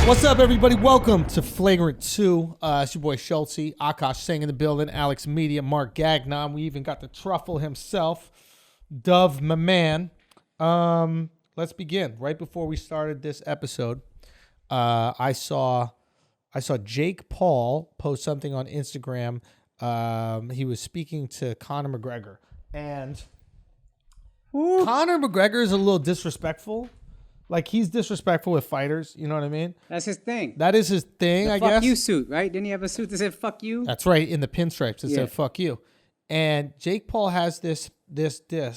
What's up, everybody? Welcome to Flagrant 2. It's your boy Schulz, Akaash Singh in the building, AlexxMedia and Mark Gagnon. We even got the truffle himself, Dove, my man. Let's begin. Right before we started this episode, I saw Jake Paul post something on Instagram. He was speaking to Conor McGregor, and Conor McGregor is a little disrespectful. Like, he's disrespectful with fighters, you know what I mean? That's his thing. That is his thing, I guess. Fuck you suit, right? Didn't he have a suit that said fuck you? That's right, in the pinstripes it said fuck you. And Jake Paul has this. Irish cunt.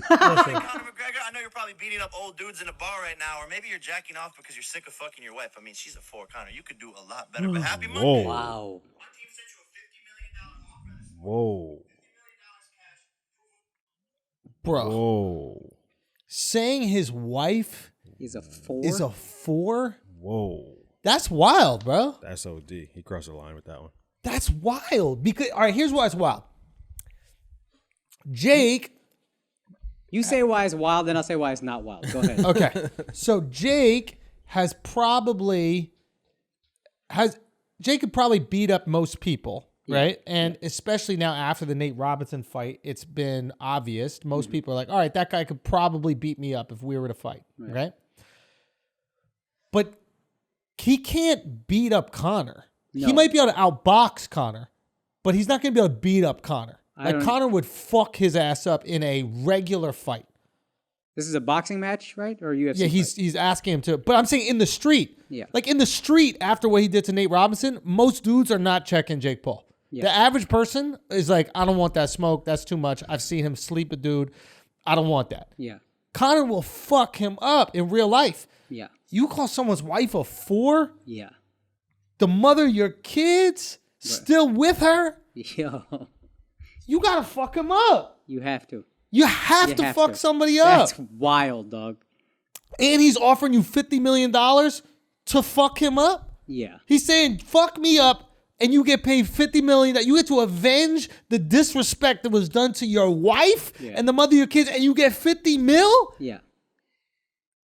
Conor McGregor, I know you're probably beating up old dudes in a bar right now, or maybe you're jacking off because you're sick of fucking your wife. I mean, she's a 4, Conor. You could do a lot better, but happy Monday. Wow. One team sent you a $50 million offer. Whoa. $50 million cash. Bro. Whoa. Saying his wife He's a 4. is a 4? Whoa. That's wild, bro. That's OD. He crossed the line with that one. That's wild. Because, all right, here's why it's wild. Jake. You say why it's wild, then I'll say why it's not wild. Go ahead. Okay. So Jake could probably beat up most people, right? And especially now after the Nate Robinson fight, it's been obvious. Most people are like, all right, that guy could probably beat me up if we were to fight, right? But he can't beat up Conor. No. He might be able to outbox Conor, but he's not going to be able to beat up Conor. Like, Conor would fuck his ass up in a regular fight. This is a boxing match, right? Or UFC? Yeah, he's asking him to. But I'm saying in the street. Yeah. Like, in the street after what he did to Nate Robinson, most dudes are not checking Jake Paul. Yeah. The average person is like, I don't want that smoke. That's too much. I've seen him sleep a dude. I don't want that. Yeah. Conor will fuck him up in real life. Yeah. You call someone's wife a 4? Yeah. The mother of your kids still with her? Yo. You got to fuck him up. You have to. You have to fuck somebody up. That's wild, dog. And he's offering you $50 million to fuck him up? Yeah. He's saying, fuck me up, and you get paid $50 million. You get to avenge the disrespect that was done to your wife and the mother of your kids, and you get $50 mil? Yeah.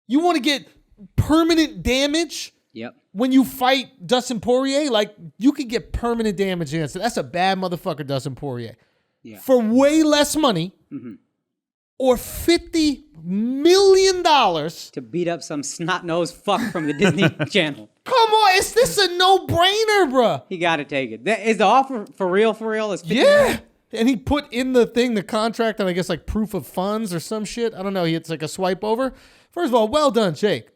You want to get permanent damage? Yep. When you fight Dustin Poirier, like, you could get permanent damage against it. That's a bad motherfucker, Dustin Poirier. Yeah. For way less money, or $50 million. To beat up some snot-nosed fuck from the Disney Channel. Come on, is this a no-brainer, bruh? He got to take it. Is the offer for real? Is 50 Yeah. million? And he put in the contract, and I guess like proof of funds or some shit. I don't know. It's like a swipe over. First of all, well done, Jake.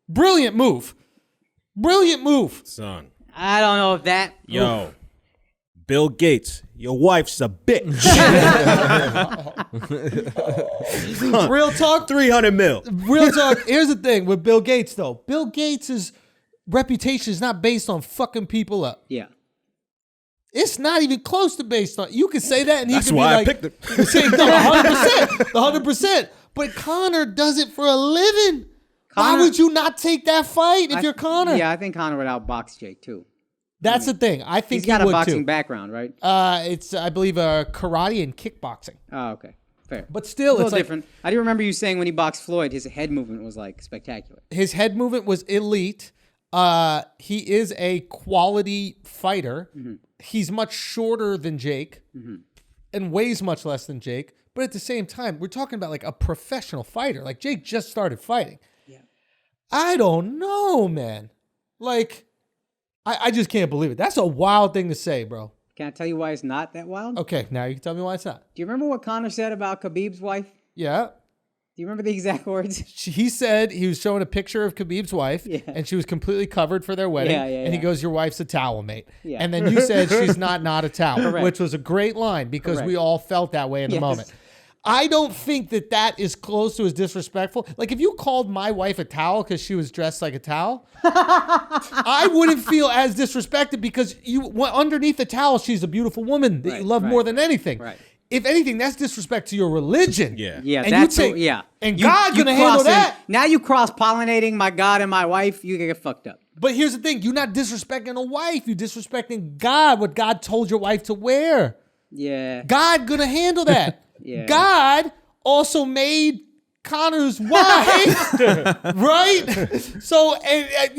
Brilliant move. Brilliant move. Son. I don't know if that. Yo. Bill Gates, your wife's a bitch. Real talk. 300 mil. Real talk. Here's the thing with Bill Gates, though. Bill Gates' reputation is not based on fucking people up. Yeah. It's not even close to based on. You can say that, and he That's could be why like, I picked it. You can say, no, 100%. 100%. But Conor does it for a living. Why would you not take that fight if you're Conor? Yeah, I think Conor would outbox Jake, too. That's the thing. I think He's got a would boxing too. background, right? It's I believe karate and kickboxing. Oh, okay. Fair. But still, a little it's like, different. I do remember you saying when he boxed Floyd, his head movement was like spectacular. his head movement was elite. He is a quality fighter. He's much shorter than Jake and weighs much less than Jake. But at the same time, we're talking about like a professional fighter. Like, Jake just started fighting. Yeah. I don't know, man. Like, I just can't believe it. That's a wild thing to say, bro. Can I tell you why it's not that wild? Okay, now you can tell me why it's not. Do you remember what Conor said about Khabib's wife? Yeah. Do you remember the exact words? He said he was showing a picture of Khabib's wife, and she was completely covered for their wedding. And he goes, your wife's a towel, mate. Yeah. And then you said she's not a towel, which was a great line because we all felt that way in the moment. I don't think that is close to as disrespectful. Like, if you called my wife a towel because she was dressed like a towel, I wouldn't feel as disrespected because underneath the towel, she's a beautiful woman that you love more than anything. Right. If anything, that's disrespect to your religion. Yeah. Yeah, and that's And God's going to handle that. Now you cross-pollinating my God and my wife, you get fucked up. But here's the thing. You're not disrespecting a wife. You're disrespecting God, what God told your wife to wear. Yeah. God going to handle that. Yeah. God also made Connor's wife, right? So, and,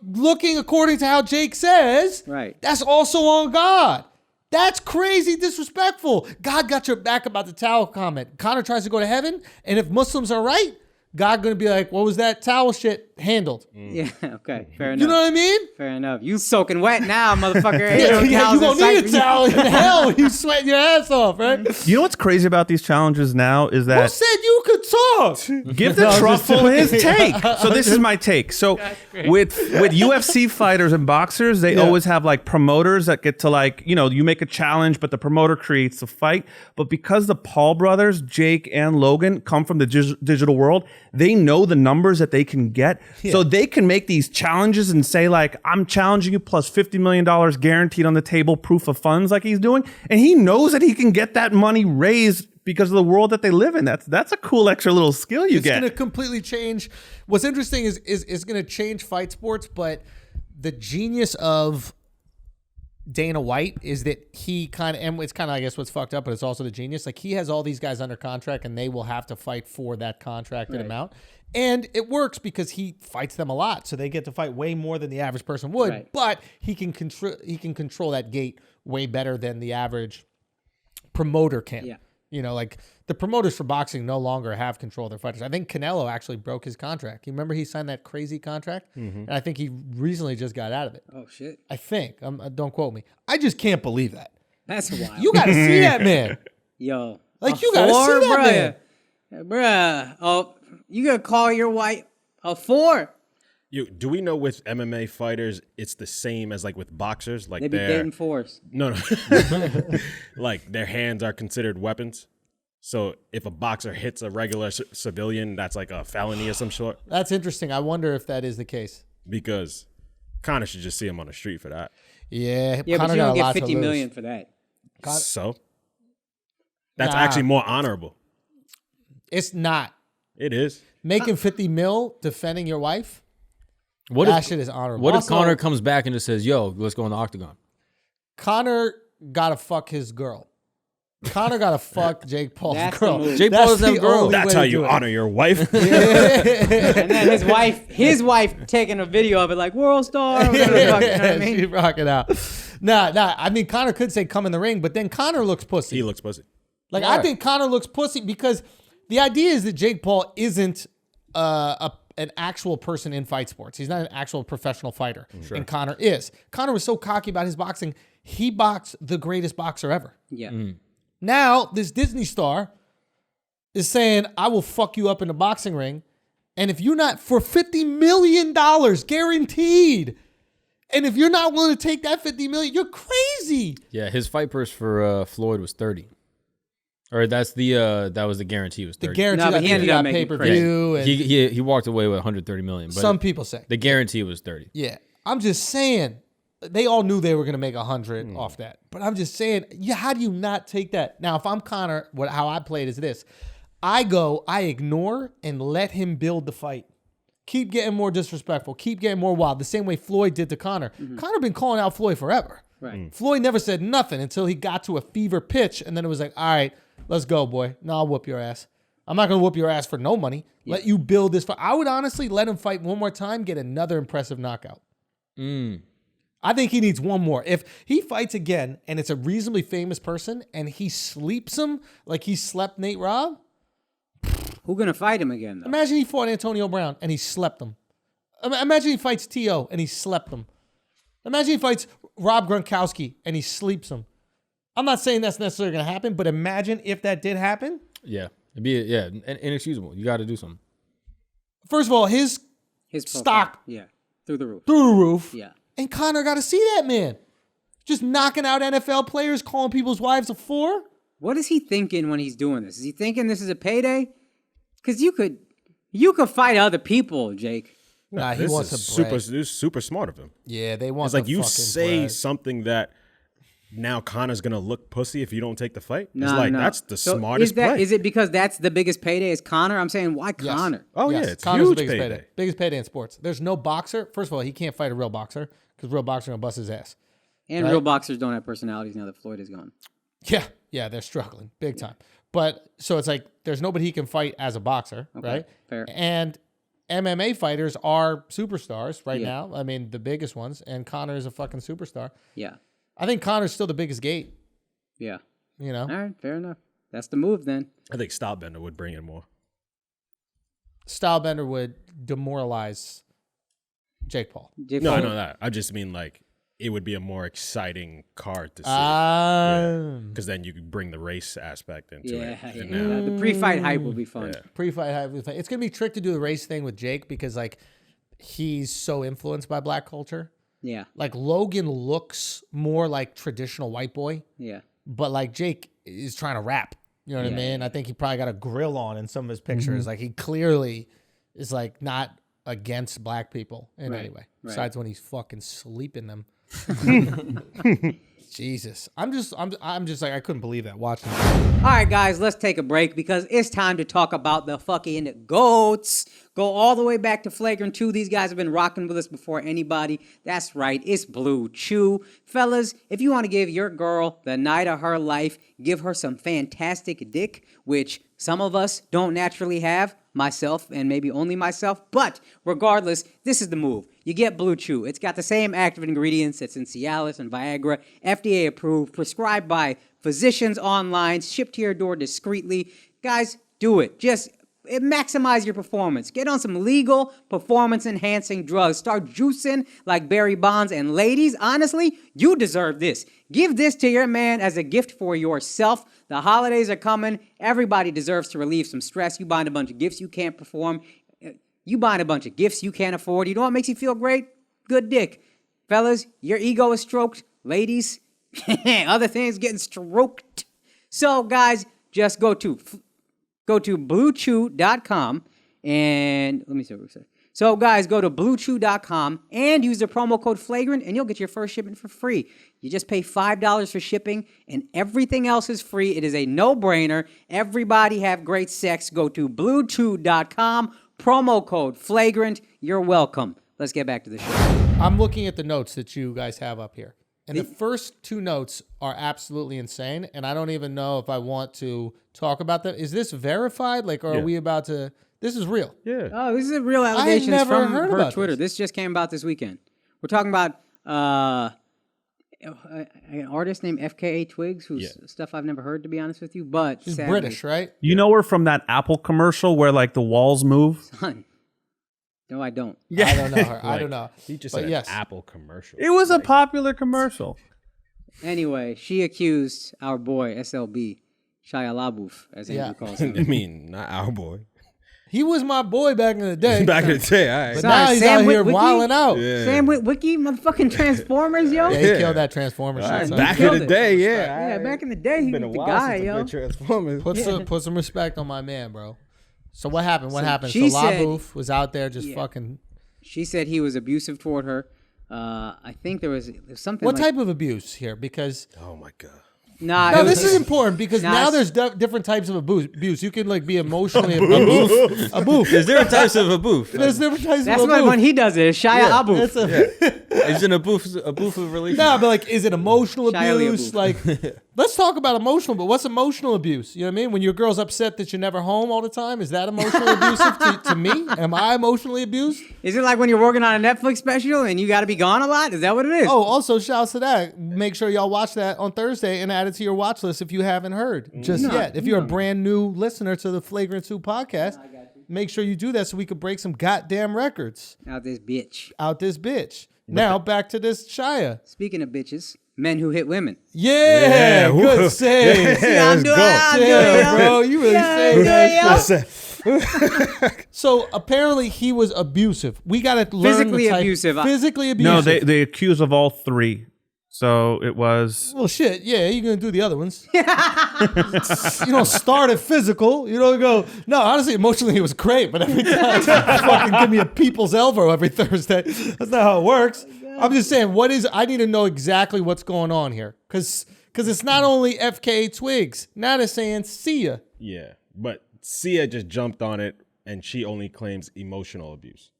looking according to how Jake says, Right. that's also on God. That's crazy disrespectful. God got your back about the towel comment. Connor tries to go to heaven, and if Muslims are right, God going to be like, what was that towel shit handled? Yeah, okay, fair enough. You know what I mean? Fair enough. You soaking wet now, motherfucker. You gonna need a towel in hell. You sweating your ass off, right? You know what's crazy about these challenges now is Who that said you could talk? give the truffle his take. So this is my take. So with UFC fighters and boxers, they always have like promoters that get to like, you make a challenge, but the promoter creates the fight. But because the Paul brothers, Jake and Logan, come from the digital world, they know the numbers that they can get. So they can make these challenges and say like, I'm challenging you plus $50 million guaranteed on the table, proof of funds like he's doing. And he knows that he can get that money raised because of the world that they live in. That's a cool extra little skill you get. It's going to completely change. What's interesting is going to change fight sports, but the genius of Dana White is that he kind of, and it's kind of, I guess, what's fucked up, but it's also the genius. Like, he has all these guys under contract, and they will have to fight for that contracted amount. And it works because he fights them a lot, so they get to fight way more than the average person would. Right. But he can control that gate way better than the average promoter can. Yeah. Like the promoters for boxing no longer have control of their fighters. I think Canelo actually broke his contract. You remember he signed that crazy contract? And I think he recently just got out of it. Oh, shit. I think. Don't quote me. I just can't believe that. That's wild. You got to see that man. Yo. Like, you got to see that man. Bruh. Oh, you going to call your wife a 4? Do we know with MMA fighters, it's the same as like with boxers? Like They be dating 4s. No. Like their hands are considered weapons. So if a boxer hits a regular civilian, that's like a felony of some sort. That's interesting. I wonder if that is the case. Because Conor should just see him on the street for that. Yeah. Yeah, Conor but you don't got get a lot to $50 lose. million for that. So that's Nah. actually more honorable. It's not. It is. Making 50 mil defending your wife? What That if shit is honorable. What if Also, Conor comes back and just says, "Yo, let's go in the octagon"? Conor gotta fuck his girl. Conor gotta fuck Jake Paul's That's the girl. move. Jake That's Paul doesn't have the a girl. only That's way how to you do it. honor your wife. And then his wife taking a video of it like, world star. Whatever the fuck, you know what I mean? She rocking out. Nah. I mean, Conor could say come in the ring, but then Conor looks pussy. He looks pussy. Like, I think Conor looks pussy because the idea is that Jake Paul isn't an actual person in fight sports. He's not an actual professional fighter. And Conor is. Conor was so cocky about his boxing, he boxed the greatest boxer ever. Yeah. Now, this Disney star is saying, I will fuck you up in the boxing ring. And if you're not, for $50 million guaranteed, and if you're not willing to take that $50 million, you're crazy. Yeah, his fight purse for Floyd was 30. Or that's that was the guarantee. Was 30. The guarantee, No, but I he think ended got up making pay-per-view. And He walked away with 130 million. But some people say. the guarantee was 30. Yeah. I'm just saying, they all knew they were going to make 100 off that. But I'm just saying, how do you not take that? Now, if I'm Conor, how I play it is this. I ignore and let him build the fight. Keep getting more disrespectful. Keep getting more wild. The same way Floyd did to Conor. Conor been calling out Floyd forever. Right. Floyd never said nothing until he got to a fever pitch. And then it was like, all right, let's go, boy. No, I'll whoop your ass. I'm not going to whoop your ass for no money. Let you build this fight. I would honestly let him fight one more time, get another impressive knockout. I think he needs one more. If he fights again and it's a reasonably famous person and he sleeps him like he slept Nate Robb, Who gonna fight him again though? imagine he fought Antonio Brown and he slept him. Imagine he fights Theo and he slept him. Imagine he fights Rob Gronkowski and he sleeps him. I'm not saying that's necessarily going to happen, but imagine if that did happen. Yeah, it'd be inexcusable. You got to do something. First of all, his Profile. stock Yeah. Through the roof. through the roof. Yeah. And Conor got to see that man. Just knocking out NFL players, calling people's wives a 4. What is he thinking when he's doing this? Is he thinking this is a payday? Because you could fight other people, Jake. Nah, he This wants is to bread. this is super smart of him. Yeah, they want It's like the you fucking say bread. something that now Conor's gonna look pussy if you don't take the fight. No, it's like no. that's the So smartest play. Is it because that's the biggest payday is Connor? I'm saying why Yes. Connor? Oh Yes, yeah, it's Conor's huge the biggest payday. Biggest payday in sports. There's no boxer. First of all, he can't fight a real boxer because real boxer gonna bust his ass. And Right. real boxers don't have personalities now that Floyd is gone. Yeah, they're struggling big time. But so it's like there's nobody he can fight as a boxer, right? Fair. And MMA fighters are superstars right Yeah. now. I mean, the biggest ones. And Conor is a fucking superstar. Yeah. I think Conor's still the biggest gate, Yeah. you know? All right. Fair enough. That's the move then. I think Stylebender would bring in more. Stylebender would demoralize Jake Paul. Jake No, I Paul- know that. I just mean like it would be a more exciting card to see. Because then you could bring the race aspect into Yeah, it. yeah, And yeah. now- The pre-fight hype will be fun. Pre-fight hype. It's going to be a trick to do the race thing with Jake because, like, he's so influenced by black culture. Yeah. Like, Logan looks more like traditional white boy, Yeah. but, like, Jake is trying to rap. You know what I mean? I think he probably got a grill on in some of his pictures. Like, he clearly is, like, not against black people in any way. Besides when he's fucking sleeping them. Jesus. I'm just like, I couldn't believe that watching that. All right, guys, let's take a break because it's time to talk about the fucking GOATs. Go all the way back to Flagrant 2. These guys have been rocking with us before anybody. That's right, it's Blue Chew. Fellas, if you want to give your girl the night of her life, give her some fantastic dick, which some of us don't naturally have, myself and maybe only myself, but regardless, this is the move. You get Blue Chew. It's got the same active ingredients that's in Cialis and Viagra, FDA approved, prescribed by physicians online, shipped to your door discreetly. Guys, do it. Just maximize your performance. Get on some legal performance-enhancing drugs. Start juicing like Barry Bonds. And ladies, honestly, you deserve this. Give this to your man as a gift for yourself. The holidays are coming. Everybody deserves to relieve some stress. You buying a bunch of gifts you can't perform. You buying a bunch of gifts you can't afford. You know what makes you feel great? Good dick. Fellas, your ego is stroked. Ladies, other things getting stroked. So, guys, just go to bluechew.com and let me see what it says. So, guys, go to bluechew.com and use the promo code Flagrant, and you'll get your first shipment for free. You just pay $5 for shipping, and everything else is free. It is a no-brainer. Everybody have great sex. Go to bluechew.com, promo code Flagrant. You're welcome. Let's get back to the show. I'm looking at the notes that you guys have up here. And the first two notes are absolutely insane. And I don't even know if I want to talk about them. Is this verified? Like, or are we about to... This is real. Yeah. Oh, this is a real allegations never from heard her about Twitter. this. This just came about this weekend. We're talking about an artist named FKA Twigs, whose stuff I've never heard, to be honest with you. But She's sadly, British, right? You know her from that Apple commercial where like the walls move? Son. No, I don't. I don't know her. I don't know. He just But said yes. an Apple commercial. It was a popular commercial. Anyway, she accused our boy SLB, Shia LaBeouf, as Andrew calls I him. mean, not our boy. He was my boy back in the day. Back in the day, all right. But Son, now he's Sam out here Witwicky? wilding out. Yeah. Sam Witwicky, motherfucking Transformers, yo. Yeah, he killed that Transformer shit. son. Back killed in the it. day, Yeah, back in the day, he Been a was the while guy, since yo. I've been Transformers. Put some respect on my man, bro. So what happened? What happened? So she said- LaBeouf was out there just fucking... She said he was abusive toward her. I think there was something What like... type of abuse here? Because... Oh my god. Nah, No, it was- this is important because Nah, now it's- there's different types of abuse. You can like be emotionally abused. There's different types of a boof. There's different types That's of what abuse. when he does it. It's Shia LaBeouf. It's a, It's in a boof of relationship. nah, but like, is it emotional Shia abuse? LaBeouf. Like, let's talk about emotional. But what's emotional abuse? You know what I mean? When your girl's upset that you're never home all the time, is that emotionally abusive to me? Am I emotionally abused? Is it like when you're working on a Netflix special and you got to be gone a lot? Is that what it is? Oh, also shouts to that. Make sure y'all watch that on Thursday and add it to your watch list if you haven't heard just yet. If you're a brand new listener to the Flagrant 2 podcast, make sure you do that so we could break some goddamn records Out this bitch. out this bitch. Now back to this Shia. Speaking of bitches, men who hit women. Yeah, good save. See, I'm doing Yeah, bro, you really saved that yeah. shit. So apparently he was abusive. We got to learn Physically the type. abusive. Physically abusive. No, they accuse of all three. So it was. Well, shit, yeah, you're going to do the other ones. You don't start at physical. You don't go, no, honestly, emotionally, it was great, but every time, fucking give me a people's elbow every Thursday. That's not how it works. I'm just saying, I need to know exactly what's going on here. Because it's not only FKA Twigs. Now they're saying Sia. Yeah, but Sia just jumped on it, and she only claims emotional abuse.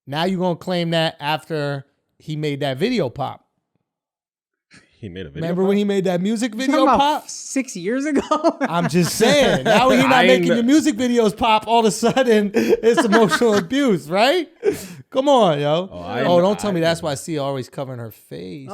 Now you're going to claim that after he made that video pop. He made a video. Remember when he made that music Talking video about pop? 6 years ago. I'm just saying. Now he's not I making know. your music videos pop. All of a sudden, it's emotional abuse, right? Come on, yo. Don't tell me that's why Sia always covering her face.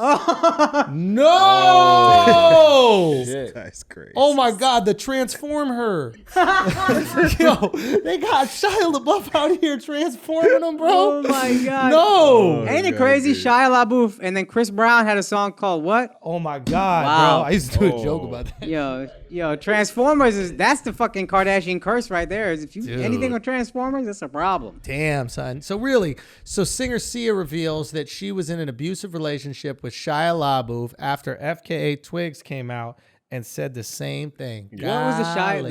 No. Shit. That's crazy. Oh my God, the transform her. Yo, they got Shia LaBeouf out here transforming them, bro. Oh my God. No. Ain't it crazy? Shia LaBeouf and then Chris Brown had a song called what? Oh my God, Wow. bro. I used to do a joke about that. Yo, Transformers that's the fucking Kardashian curse right there. Is if you Dude. anything with Transformers, that's a problem. Damn, son. So singer Sia reveals that she was in an abusive relationship with Shia LaBeouf after FKA Twigs came out and said the same thing. What was the Golly.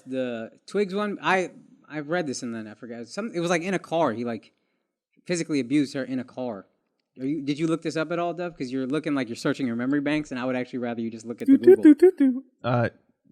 the Twigs one? I read this and then I forgot. It was like in a car. He like physically abused her in a car. Did you look this up at all, Dove? Because you're looking like you're searching your memory banks, and I would actually rather you just look at the Google.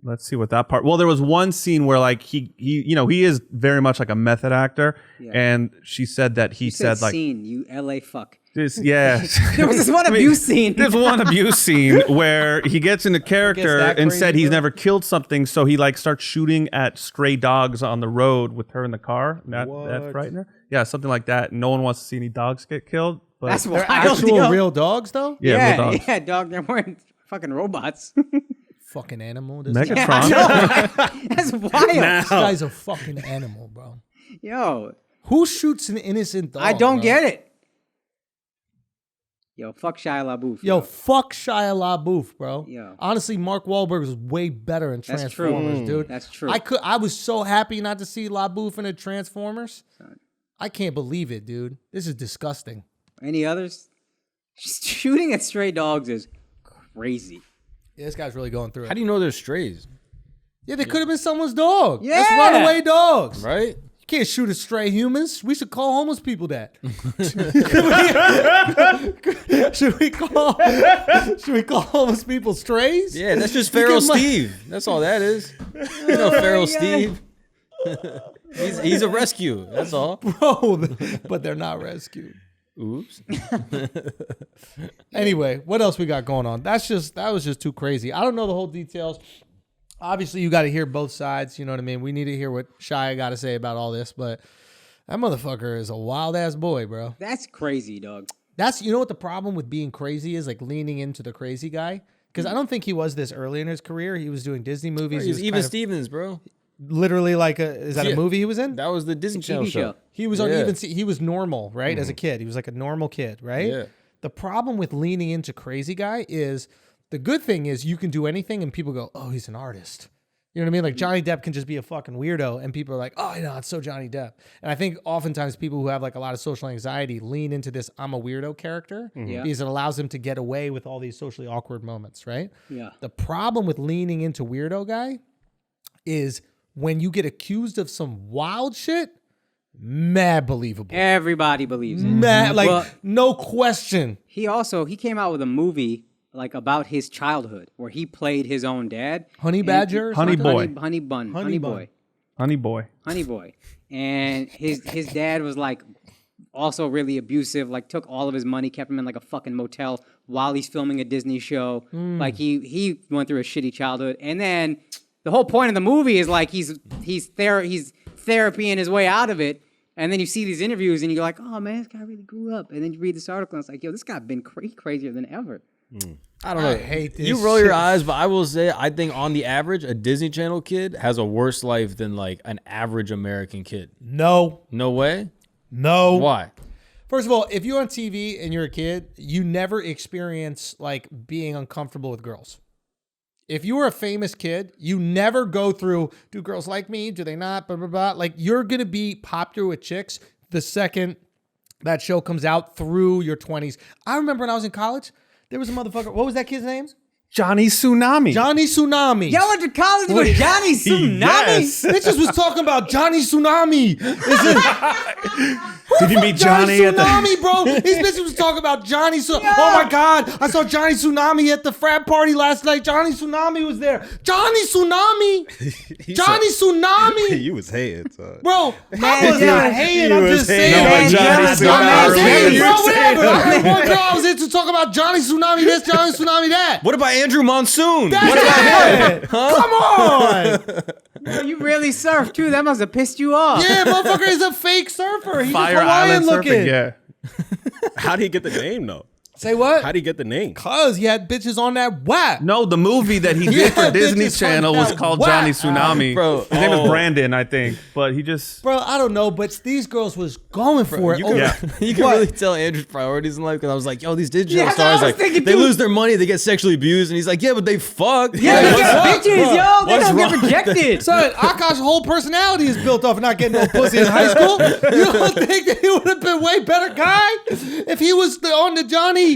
Let's see what that part. Well, there was one scene where like he is very much like a method actor, and she said that he You said like scene, you LA fuck. this, yeah. There was this one abuse scene. There's one abuse scene where he gets into character that and crazy, said he's bro. never killed something, so he like starts shooting at stray dogs on the road with her in the car. That frightened her. Yeah, something like that. No one wants to see any dogs get killed. But That's They're wild. actual yo. real dogs, though? yeah, real dogs. Yeah, dog. They weren't fucking robots. Fucking animal. This Megatron. That's wild. This guy's a fucking animal, bro. Yo, Who shoots an innocent dog? I don't bro? get it. Yo, fuck Shia LaBeouf. Yo, fuck Shia LaBeouf, bro. Yo. Honestly, Mark Wahlberg was way better in That's true. Transformers, dude. That's true. I was so happy not to see LaBeouf in a Transformers. I can't believe it, dude. This is disgusting. Any others? Just shooting at stray dogs is crazy. Yeah, this guy's really going through How it. do you know they're strays? Yeah, they could have been someone's dog. Yeah. That's runaway dogs. Right? You can't shoot at stray humans. We should call homeless people that. should we call homeless people strays? Yeah, that's just You Feral get my- Steve. That's all that is. You know Feral Steve. he's a rescue. That's all. Bro, but they're not rescued. Oops. Anyway, what else we got going on? That was just too crazy. I don't know the whole details. Obviously, you got to hear both sides. You know what I mean? We need to hear what Shia got to say about all this, but that motherfucker is a wild ass boy, bro. That's crazy, dog. You know what the problem with being crazy is, like leaning into the crazy guy? Because I don't think he was this early in his career. He was doing Disney movies. He He's was Even kind of Stevens, bro. literally like is that a Yeah. movie he was in? That was the Disney Channel TV show. show. He was on Yeah. Even. He was normal, right? As a kid, he was like a normal kid, right? Yeah. The problem with leaning into crazy guy is the good thing is you can do anything and people go, "Oh, he's an artist." You know what I mean? Like Johnny Depp can just be a fucking weirdo and people are like, "Oh, it's so Johnny Depp." And I think oftentimes people who have like a lot of social anxiety lean into this "I'm a weirdo" character Yeah. because it allows them to get away with all these socially awkward moments, right? Yeah. The problem with leaning into weirdo guy is when you get accused of some wild shit, mad believable. Everybody believes it. Mad, like Well, no question. he came out with a movie like about his childhood where he played his own dad. Honey And- Badger or Honey something? Boy. Honey Bun. Honey Honey Bun. Boy. Honey boy. And his dad was like also really abusive, like took all of his money, kept him in like a fucking motel while he's filming a Disney show. Like he went through a shitty childhood. And then the whole point of the movie is like he's therapying his way out of it. And then you see these interviews and you're like, "Oh man, this guy really grew up." And then you read this article and it's like, "Yo, this guy been crazier than ever." I don't know. I hate this You roll your shit. eyes, but I will say, I think on the average, a Disney Channel kid has a worse life than like an average American kid. No. No way. No. Why? First of all, if you're on TV and you're a kid, you never experience like being uncomfortable with girls. If you were a famous kid, you never go through, do girls like me? Do they not? Blah, blah, blah. Like you're going to be popular with chicks the second that show comes out through your 20s. I remember when I was in college, there was a motherfucker. What was that kid's name? Johnny Tsunami. Johnny Tsunami. Y'all went to college with Johnny Tsunami? Yes. Bitches was talking about Johnny Tsunami. Did you meet Johnny at the... Tsunami, bro? These bitches was talking about Johnny. Oh my God, I saw Johnny Tsunami at the frat party last night. Johnny Tsunami was there. Johnny Tsunami. Johnny Tsunami. You was hating, son. Bro, I was not hating. I'm just saying. on Johnny I'm Tsunami. hating, bro. Whatever. I heard one girl I was into talk about Johnny Tsunami this, Johnny Tsunami that. What about Andrew Monsoon? That's it. Come on. Bro, you really surf too. That must have pissed you off. Yeah, motherfucker is a fake surfer. He's Fire Hawaiian Island looking. surfing, yeah. How do you get the name though? Say what? How do you get the name? Cause he had bitches on that whack. No, the movie that he did for Yeah, Disney bitches Channel on was that called whack. Johnny Tsunami. Bro, His name is Brandon, I think. But he just... Bro, I don't know, but these girls was going for it. You can, Yeah. you can What? really tell Andrew's priorities in life because I was like, yo, these digital Yeah, that's what I stars, was like, thinking they too. lose their money, they get sexually abused, and he's like, yeah, but they fuck. Yeah, they get bitches, yo. They What's don't get wrong? rejected. Son, Akash's whole personality is built off of not getting no pussy in high school. You don't think that he would have been way better guy if he was on the Johnny?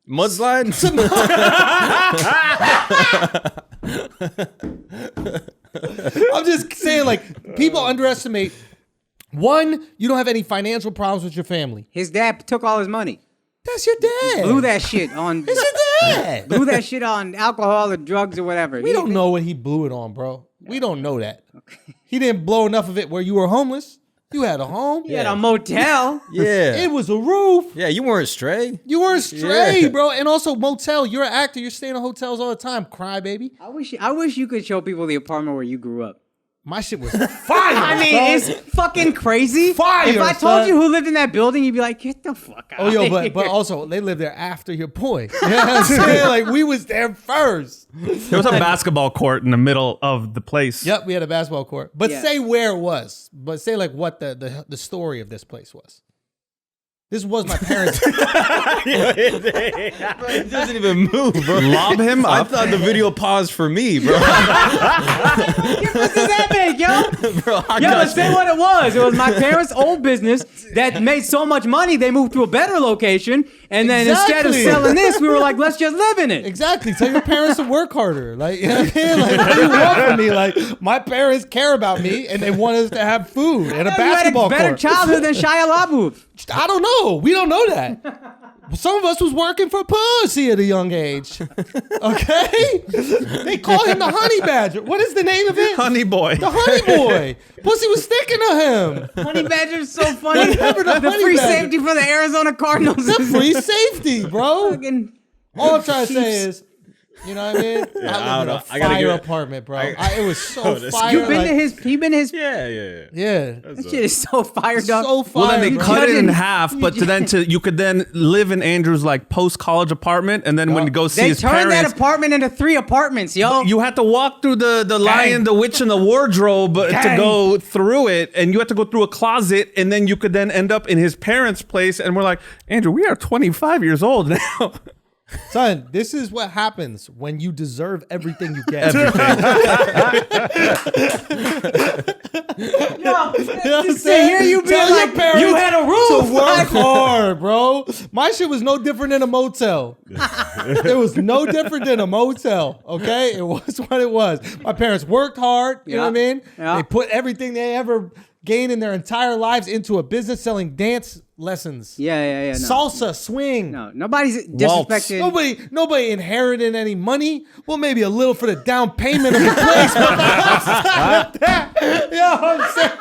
Mudslide? I'm just saying, like, people underestimate. One, you don't have any financial problems with your family. His dad took all his money. That's your dad. Blew that shit on. That's your dad. Blew that shit on alcohol or drugs or whatever. We don't know what he blew it on, bro. We don't know that. He didn't blow enough of it where you were homeless. You had a home. He had a motel. Yeah. It was a roof. Yeah, you weren't stray. You weren't stray, Yeah. bro. And also motel. You're an actor. You're staying in hotels all the time. Cry, baby. I wish you could show people the apartment where you grew up. My shit was fire. I mean, it's fucking crazy. Fire, If I told son. you who lived in that building, you'd be like, get the fuck out. Oh, yo, here. but also they lived there after your point. You know what I'm saying? Like we was there first. There was a basketball court in the middle of the place. Yep, we had a basketball court. But Yeah. say where it was. But say like what the story of this place was. This was my parents. It doesn't even move, bro. Lob him I up. thought the video paused for me, bro. What does that make, yo? Bro, I Yo, got but say what it was. It was my parents' old business that made so much money, they moved to a better location. And then instead of Exactly. selling this, we were like, let's just live in it. Exactly. Tell your parents to work harder. Like, you know what I mean? Like, what do you want from me? Like, my parents care about me and they want us to have food and a basketball You had a better court. childhood than Shia LaBeouf. I don't know. We don't know that. Some of us was working for pussy at a young age. Okay? They call him the honey badger. What is the name of it? Honey boy. The honey boy. Pussy was sticking to him. Honey Badger's so funny. Whatever the The Honey free Badger. safety for the Arizona Cardinals. The free safety, bro. Fucking All I'm trying to say is, you know what I mean? I I don't lived in know. a I gotta fire give it- apartment, bro. It was so Oh, this- fire. You been like- to his? You been to his? Yeah. Yeah. That shit is so fired up. So fire. Well, then they bro. cut it in Judging- half, but you could then live in Andrew's like post-college apartment, and then when you go see They his turned parents, that apartment into 3 apartments, yo. you had to walk through the lion, the witch, and the wardrobe to Gang. go through it, and you had to go through a closet, and then you could then end up in his parents' place, and we're like, Andrew, we are 25 years old now. Son, this is what happens when you deserve everything you get. Yo, I'm just saying? here you be Tell your like, parents you had a roof. to work hard, bro. My shit was no different than a motel. It was no different than a motel, okay? It was what it was. My parents worked hard, you know what I mean? Yeah. They put everything they ever gained in their entire lives into a business selling dance lessons. Yeah. No. Salsa, swing. No, nobody's disrespecting. Nobody inherited any money. Well, maybe a little for the down payment of the place. But outside of that, you know what I'm saying?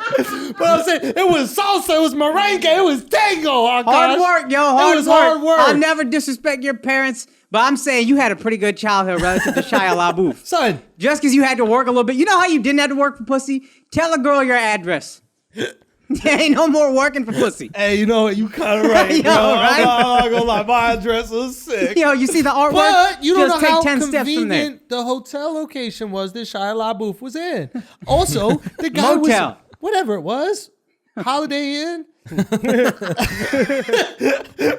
But I'm saying it was salsa, it was merengue, it was tango. Hard work, yo. Hard It was work. hard work. I'll never disrespect your parents, but I'm saying you had a pretty good childhood relative to Shia LaBeouf. Son, Just because you had to work a little bit. You know how you didn't have to work for pussy? Tell a girl your address. There ain't no more working for pussy. hey, you know what? You kind of right, Yo, bro. right? I'm not gonna lie. My address was sick. Yo, you see the artwork? But you don't Just know take how 10 steps from there. convenient the hotel location was that Shia LaBeouf was in. Also, the guy Motel. was whatever it was, Holiday Inn.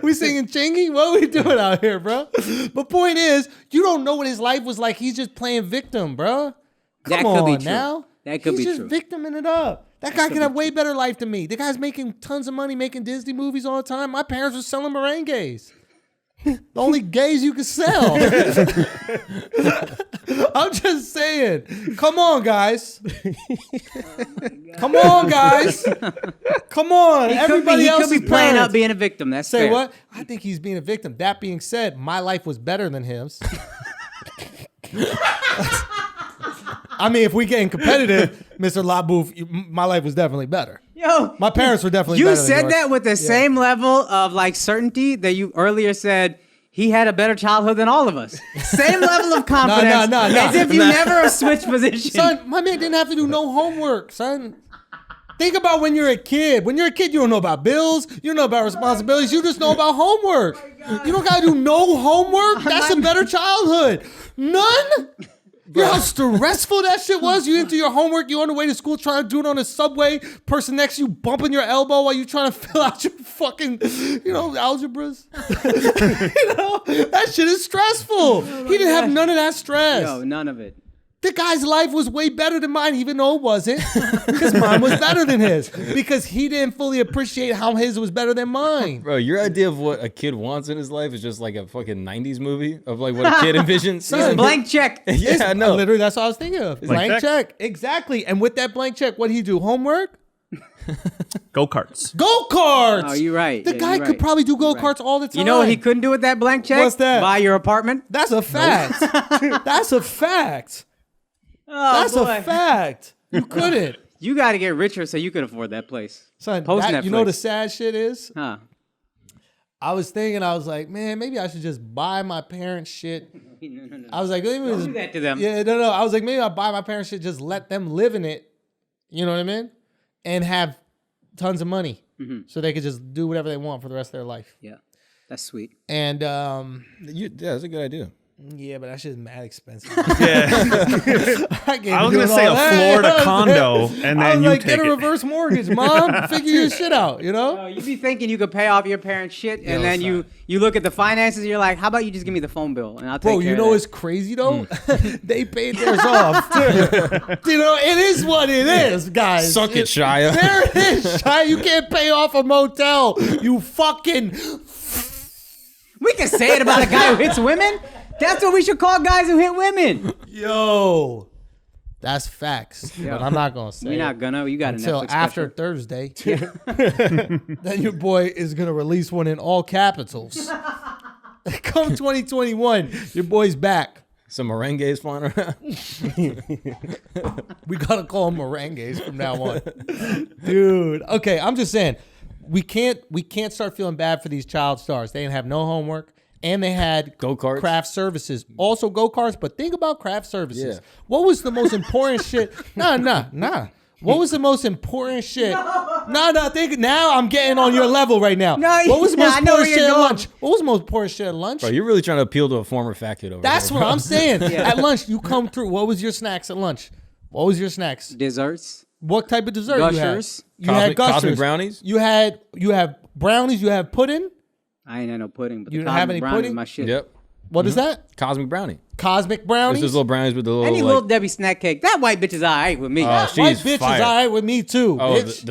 We singing Chingy? What are we doing out here, bro? But point is, you don't know what his life was like. He's just playing victim, bro. That Come could be on true. now. That could He's be just true. victiming it up. That guy could have way better life than me. The guy's making tons of money making Disney movies all the time. My parents were selling merengues. The only gays you can sell. I'm just saying. Come on, guys. Come on, guys. Come on. Everybody else could be playing up being a victim. That's Say fair. what? I think he's being a victim. That being said, my life was better than his. I mean, if we getting competitive, Mr. LaBouffe, my life was definitely better. Yo, My parents were definitely you better than said yours. that with the same level of like certainty that you earlier said he had a better childhood than all of us. Same level of confidence. No. As if you never have switched positions. Son, my man didn't have to do no homework, son. Think about when you're a kid. When you're a kid, you don't know about bills. You don't know about responsibilities. You just know about homework. You don't got to do no homework. That's a better childhood. None? You know how stressful that shit was? You didn't do your homework. You on the way to school trying to do it on the subway. Person next to you bumping your elbow while you trying to fill out your fucking, algebras. That shit is stressful. He didn't have none of that stress. Yo, none of it. The guy's life was way better than mine, even though it wasn't. Because mine was better than his. Because he didn't fully appreciate how his was better than mine. Bro, your idea of what a kid wants in his life is just like a fucking 90s movie of like what a kid envisions. It's a blank check. Yeah, I know. Literally, that's what I was thinking of. Blank check? check. Exactly. And with that blank check, what did he do? Homework? Go-karts. Go-karts! Oh, you're right. The Yeah, guy you're could right. probably do go-karts all the time. You know what he couldn't do with that blank check? What's that? Buy your apartment. That's a fact. That's a fact. Oh, That's boy. a fact. You couldn't. You got to get richer so you can afford that place. Son, Post you know Netflix. the sad shit is? Huh. I was like, man, maybe I should just buy my parents shit. No. I was like, let me Don't just do that to them. Yeah, no. I was like, maybe I'll buy my parents shit, just let them live in it. You know what I mean? And have tons of money. So they could just do whatever they want for the rest of their life. Yeah. That's sweet. And Yeah, that's a good idea. yeah, but that shit's mad expensive. Yeah. I was gonna say a Florida condo, and I was then you like, take get a it. reverse mortgage, mom. Figure your shit out, you know? You be thinking you could pay off your parents' shit, and Yo, then son. you look at the finances, and you're like, how about you just give me the phone bill, and I'll take Bro, care you of know that. what's crazy though? They paid theirs off. You know, it is what it is, guys. Suck it, Shia. There it is, Shia. You can't pay off a motel. You fucking. We can say it about a guy who hits women. That's what we should call guys who hit women. Yo. That's facts. But I'm not going to say We're not it gonna. You got a until Netflix after special. Thursday. Then your boy is going to release one in all capitals. Come 2021, your boy's back. Some merengues flying around. We gotta call them merengues from now on, dude. Okay, I'm just saying, we can't start feeling bad for these child stars. They didn't have no homework, and they had Go-karts. craft services, also go-karts. But think about craft services. Yeah. What was the most important shit? Nah. What was the most important shit? Think now. I'm getting on your level right now. No, what was the most I know where important you're shit at going. lunch? What was the most important shit at lunch? Bro, you're really trying to appeal to a former fat kid over That's there. what I'm saying. At lunch, you come through. What was your snacks at lunch? What was your snacks? Desserts. What type of dessert Gushers. you had? You had Cosmic gushers. brownies? You have brownies. You have pudding. I ain't had no pudding, but You the don't have Cosmic any brownie pudding? is my shit. Yep. What is that? Cosmic brownie. Cosmic It's brownies. those little brownies with the little Any like, little Debbie snack cake. That white bitch is all right with me. Oh, White she's bitch fire. is all right with me too. Oh, bitch.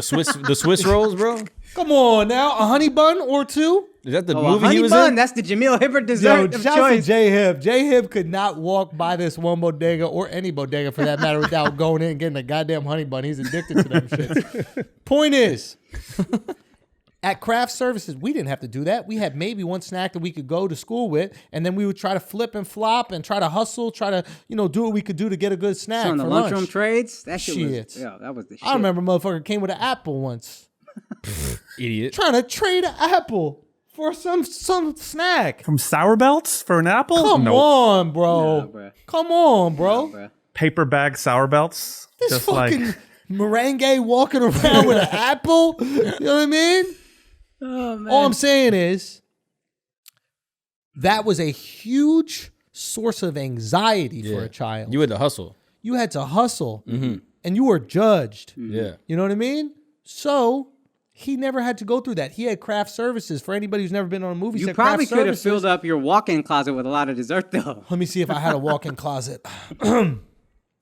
the Swiss rolls, bro. Come on now, a honey bun or two. Is that the Oh, a movie honey he was bun. in? That's the Jamil Hibbert Yo, dessert of shout out to choice. J Hib. J Hib could not walk by this one bodega or any bodega for that matter without going in and getting a goddamn honey bun. He's addicted to them shits. Point is, at craft services, we didn't have to do that. We had maybe one snack that we could go to school with, and then we would try to flip and flop and try to hustle, try to do what we could do to get a good snack So on for the lunch. lunchroom trades, that shit was, Shit. yeah, that was the shit. I remember a motherfucker came with an apple once, Idiot. trying to trade an apple for some snack. From Sour Belts for an apple? Come Nope. on, bro. Nah, bruh. Come on, bro. Bruh. Paper bag Sour Belts. This Just fucking like merengue walking around with an apple. You know what I mean? Oh, man. All I'm saying is that was a huge source of anxiety for a child. You had to hustle. You had to hustle and you were judged. Yeah. You know what I mean? So he never had to go through that. He had craft services. For anybody who's never been on a movie You set, probably craft could have services- filled up your walk-in closet with a lot of dessert, though. Let me see if I had a walk-in closet.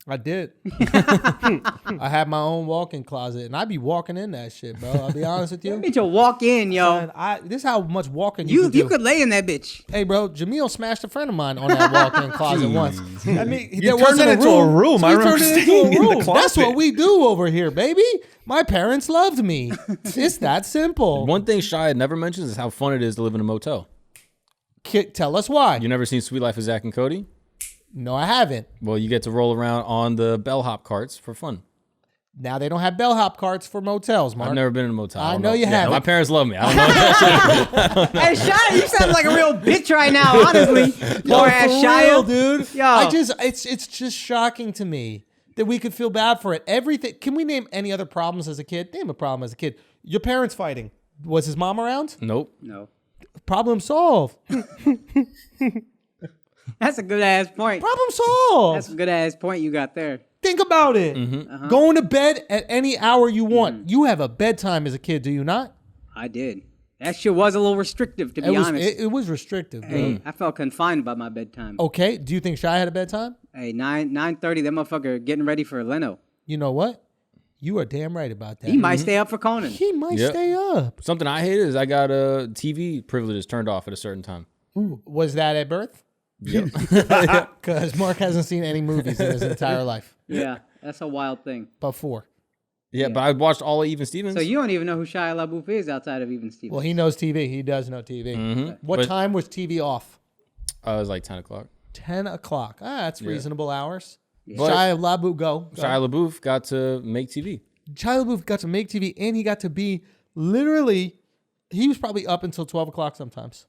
I did. I had my own walk-in closet, and I'd be walking in that shit, bro. I'll be honest with you. Bitch, you walk in, yo. Son, this is how much walking you You could lay in that bitch. Hey, bro, Jamil smashed a friend of mine on that walk-in closet once. I mean, You there turned wasn't it into a room. So I we remember turned it into staying a in the room. That's closet. what we do over here, baby. My parents loved me. It's that simple. One thing Shia never mentions is how fun it is to live in a motel. Tell us why. You never seen Sweet Life of Zach and Cody? No, I haven't. Well, you get to roll around on the bellhop carts for fun. Now they don't have bellhop carts for motels, Mark. I've never been in a motel. I don't know you haven't. My parents love me. I don't know. Hey, Shia, you sound like a real bitch right now, honestly. Poor ass for Shia. real, dude. Yo. It's just shocking to me that we could feel bad for it. Everything. Can we name any other problems as a kid? Name a problem as a kid. Your parents fighting. Was his mom around? Nope. No. Problem solved. That's a good ass point. Problem solved. That's a good ass point you got there. Think about it. Uh-huh. Going to bed at any hour you want. You have a bedtime as a kid, do you not? I did. That shit was a little restrictive, to be honest. It was restrictive, bro. Hey, I felt confined by my bedtime. Okay, do you think Shy had a bedtime? Hey, 9:30, that motherfucker getting ready for Leno. You know what? You are damn right about that. He might stay up for Conan. He might Yep. stay up. Something I hate is I got TV privileges turned off at a certain time. Was that at birth? Yep. Because Mark hasn't seen any movies in his entire life. Yeah, that's a wild thing. But 4. Yeah, but I watched all of Even Stevens. So you don't even know who Shia LaBeouf is outside of Even Stevens. Well, he knows TV. He does know TV. What But- time was TV off? It was like 10 o'clock. 10 o'clock. That's reasonable hours. But- Shia LaBeouf, go. Shia LaBeouf got to make TV. Shia LaBeouf got to make TV, and he got to be literally, he was probably up until 12 o'clock sometimes.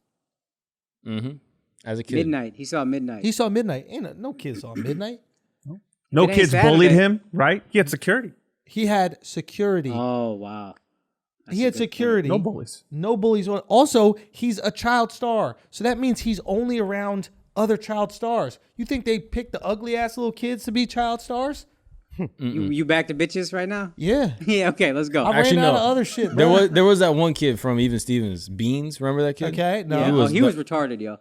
As a kid. Midnight. He saw Midnight. He saw midnight. No kid saw midnight. No It ain't kids Saturday. bullied him, right? He had security. He had security. Oh, wow. He had security. No bullies. No bullies. Also, he's a child star. So that means he's only around other child stars. You think they pick the ugly ass little kids to be child stars? You back to bitches right now? Yeah. Yeah, okay, let's go. I Actually, ran out no. of other shit, bro. There was that one kid from Even Stevens, Beans. Remember that kid? Okay, no. Yeah, he was retarded, yo.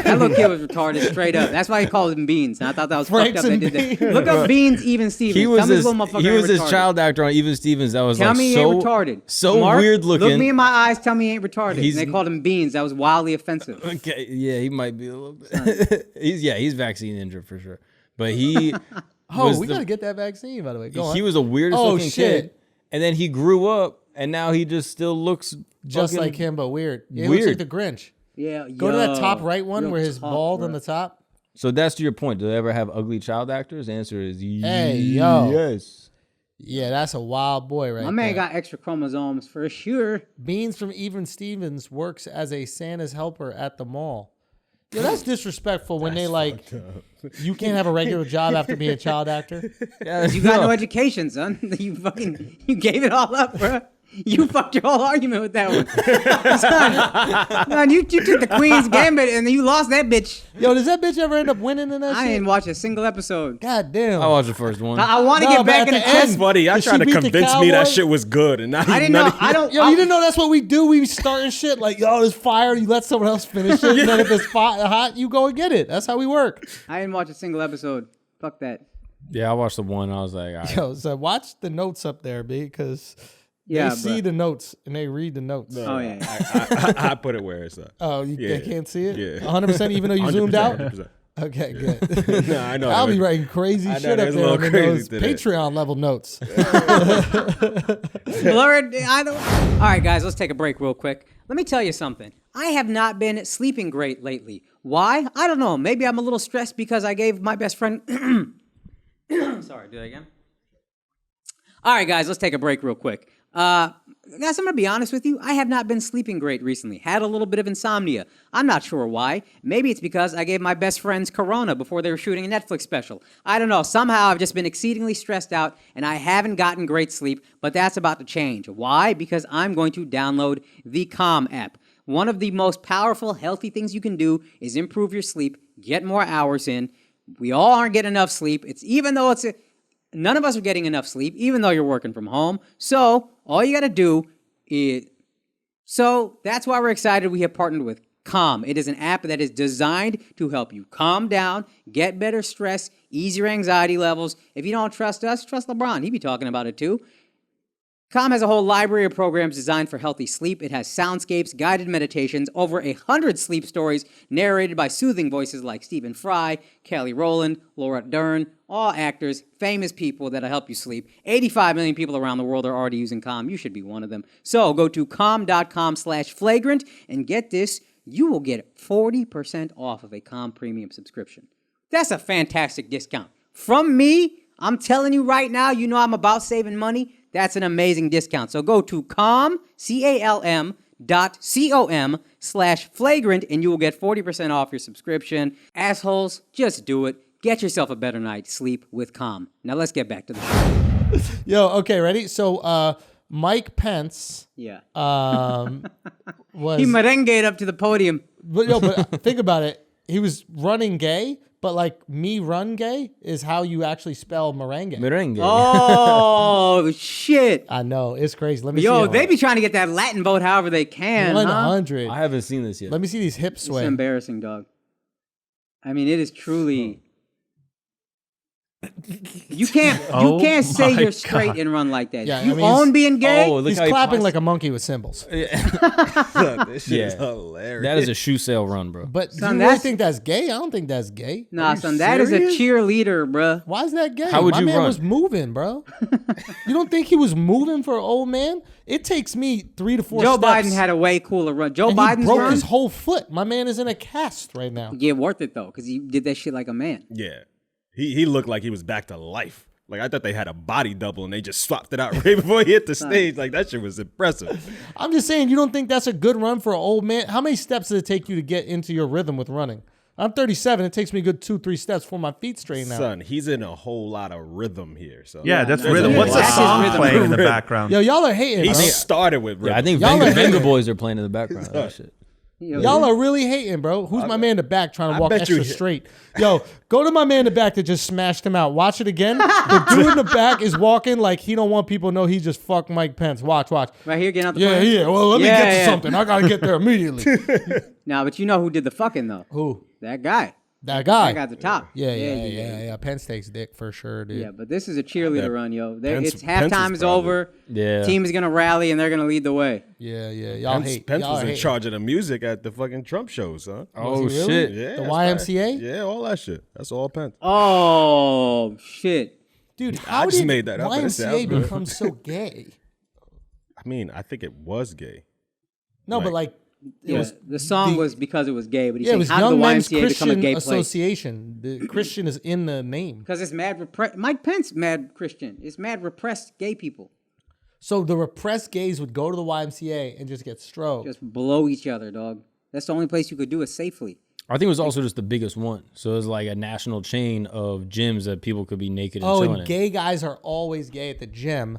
That little kid was retarded straight up. That's why he called him Beans. And I thought that was Franks fucked up. They and did that. Beans. Look up Beans, Even Stevens. He Tell was me this. this little motherfucker He was ain't this retarded. child actor on Even Stevens that was Tell like me he so ain't retarded. so Mark, weird looking. Look me in my eyes. Tell me he ain't retarded. He's- And they called him Beans. That was wildly offensive. Okay, yeah, he might be a little bit. he's vaccine injured for sure. But he Oh, was we the- got to get that vaccine, by the way. Go on. he was the weirdest Oh, looking shit. kid. And then he grew up, and now he just still looks Just fucking like him, but weird. Yeah, he looks like weird. the Grinch. Yeah, Go to that top right one real where his tough, bald bro. on the top. So that's to your point. Do they ever have ugly child actors? The answer is Hey, yo. yes. Yeah, that's a wild boy right My man there. got extra chromosomes for sure. Beans from Even Stevens works as a Santa's helper at the mall. Yeah, that's disrespectful when they like, you can't have a regular job after being a child actor. You got no education, son. You gave it all up, bro. You fucked your whole argument with that one. son, you took the Queen's Gambit and you lost that bitch. Yo, does that bitch ever end up winning in that I shit? didn't watch a single episode. God damn. I watched the first one. I want to No, get but back at in the the chess. end- Buddy, I Did she tried to beat the convince me that cowboy? shit was good, and now I didn't know. I don't. Yo, you didn't know that's what we do? We starting shit like, yo, there's fire. You let someone else finish it. And then if it's hot, you go and get it. That's how we work. I didn't watch a single episode. Fuck that. Yeah, I watched the one. I was like, all right. Yo, so watch the notes up there, B, because Yeah, they see bruh. the notes and they read the notes. Oh yeah. I put it where it's at. Oh, they Yeah. can't see it? Yeah. 100% even though you zoomed 100%, out? 100%. Okay, good. No, I know. I'll that be was- writing crazy I know, shit up there's a there little in crazy those to that. Patreon level notes. Blurred. I don't. All right, guys, let's take a break real quick. Let me tell you something. I have not been sleeping great lately. Why? I don't know. Maybe I'm a little stressed because I gave my best friend. Sorry, do that again. All right, guys, let's take a break real quick. Guys, I'm going to be honest with you. I have not been sleeping great recently. Had a little bit of insomnia. I'm not sure why. Maybe it's because I gave my best friends Corona before they were shooting a Netflix special. I don't know. Somehow I've just been exceedingly stressed out and I haven't gotten great sleep, but that's about to change. Why? Because I'm going to download the Calm app. One of the most powerful, healthy things you can do is improve your sleep, get more hours in. We all aren't getting enough sleep. None of us are getting enough sleep, even though you're working from home. So all you got to do is... So that's why we're excited we have partnered with Calm. It is an app that is designed to help you calm down, get better stress, ease your anxiety levels. If you don't trust us, trust LeBron. He be talking about it too. Calm has a whole library of programs designed for healthy sleep. It has soundscapes, guided meditations, over 100 sleep stories narrated by soothing voices like Stephen Fry, Kelly Rowland, Laura Dern, all actors, famous people that'll help you sleep. 85 million people around the world are already using Calm. You should be one of them. So go to calm.com/flagrant and get this. You will get 40% off of a Calm premium subscription. That's a fantastic discount. From me, I'm telling you right now, you know I'm about saving money. That's an amazing discount. So go to calm.com/flagrant and you will get 40% off your subscription. Assholes, just do it. Get yourself a better night's sleep with Calm. Now let's get back to the show. Yo, okay, ready? So, Mike Pence. Yeah. Was He merengued up to the podium. but think about it. He was running gay, but like me run gay is how you actually spell merengue. Merengue. Oh, shit. I know, it's crazy. Let me Yo, see. they be trying to get that Latin vote however they can, huh? 100. I haven't seen this yet. Let me see these hips It's sway. embarrassing, dog. I mean, it is truly... You can't say my you're straight God. and run like that. Yeah, You I mean, own being gay? Oh, look He's how he clapping pos- like a monkey with cymbals. This shit is Yeah. hilarious. That is a shoe sale run, bro. But Son, do you really that's- think that's gay? I don't think that's gay. Nah, son, that is a cheerleader, bruh. Why is that gay? How would My you man run? was moving, bro. You don't think he was moving for an old man? It takes me 3 to 4 Joe steps. Biden had a way cooler run. Joe and he Biden's broke run? his whole foot. My man is in a cast right now. Yeah, worth it, though, because he did that shit like a man. Yeah. He looked like he was back to life. Like, I thought they had a body double and they just swapped it out right before he hit the stage. Like, that shit was impressive. I'm just saying, you don't think that's a good run for an old man? How many steps does it take you to get into your rhythm with running? I'm 37. It takes me a good 2-3 steps before my feet straighten out. Son, he's in a whole lot of rhythm here. So Yeah, that's no, rhythm. yeah, What's the that's his song rhythm. playing in the background? Yo, y'all are hating. he bro. started with rhythm. Yeah, I think Y'all are- Venga Boys are playing in the background. That shit. Y'all are really hating, bro. Who's my man in the back trying to I walk bet you extra he- straight? Yo, go to my man in the back that just smashed him out. Watch it again. The dude in the back is walking like he don't want people to know he just fucked Mike Pence. Watch. Right here, getting out the Yeah, plane? yeah. Well, let me Yeah, get to yeah. something. I got to get there immediately. Nah, but you know who did the fucking, though? Who? That guy. That guy. That guy at the top. Yeah. Pence takes dick for sure, dude. Yeah, but this is a cheerleader run, yo. Pence- It's Pence halftime is is over. Yeah. Team is gonna rally and they're gonna lead the way. Yeah. Y'all hate. Pence y'all was in hate. charge of the music at the fucking Trump shows, huh? Oh, Was he really? shit. Yeah, The that's right. YMCA? Yeah, all that shit. That's all Pence. Oh shit! Dude, how just did made that up, but it sounds YMCA good. become so gay? I mean, I think it was gay. No, but like, it Yeah, was the song was because it was gay, but he's yeah, it saying was how Young did the Men's YMCA become a Christian gay place? Association. The Christian is in the name. Because it's mad Mike Pence, mad Christian. It's mad repressed gay people. So the repressed gays would go to the YMCA and just get stroked. Just blow each other, dog. That's the only place you could do it safely. I think it was also just the biggest one. So it was like a national chain of gyms that people could be naked and Oh, chilling and in. gay guys are always gay at the gym.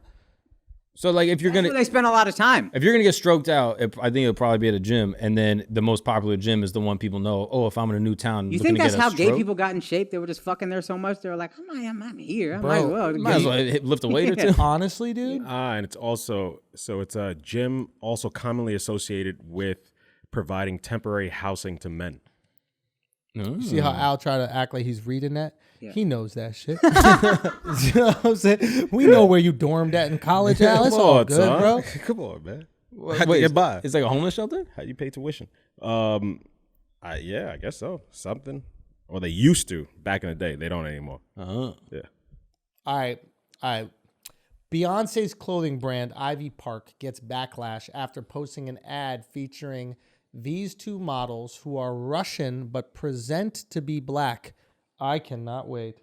So like if you're That's where gonna they spend a lot of time. if you're gonna get stroked out, I think it'll probably be at a gym, and then the most popular gym is the one people know. Oh, if I'm in a new town, You looking think to that's get a how gay stroke, people got in shape? They were just fucking there so much. They were like, I'm here. I Bro, might as well. might as well lift a weight or two. Honestly, dude. And it's also, so it's a gym also commonly associated with providing temporary housing to men. You see how Al tried to act like he's reading that? Yeah. He knows that shit. You know what I'm saying? We know where you dormed at in college, Al. It's all good, son. bro. Come on, man. Wait, How do you get by? It's like a homeless shelter. How you pay tuition? Yeah, I guess so. Something. Or they used to back in the day. They don't anymore. Yeah. All right. Beyonce's clothing brand, Ivy Park, gets backlash after posting an ad featuring these two models who are Russian but present to be black. I cannot wait.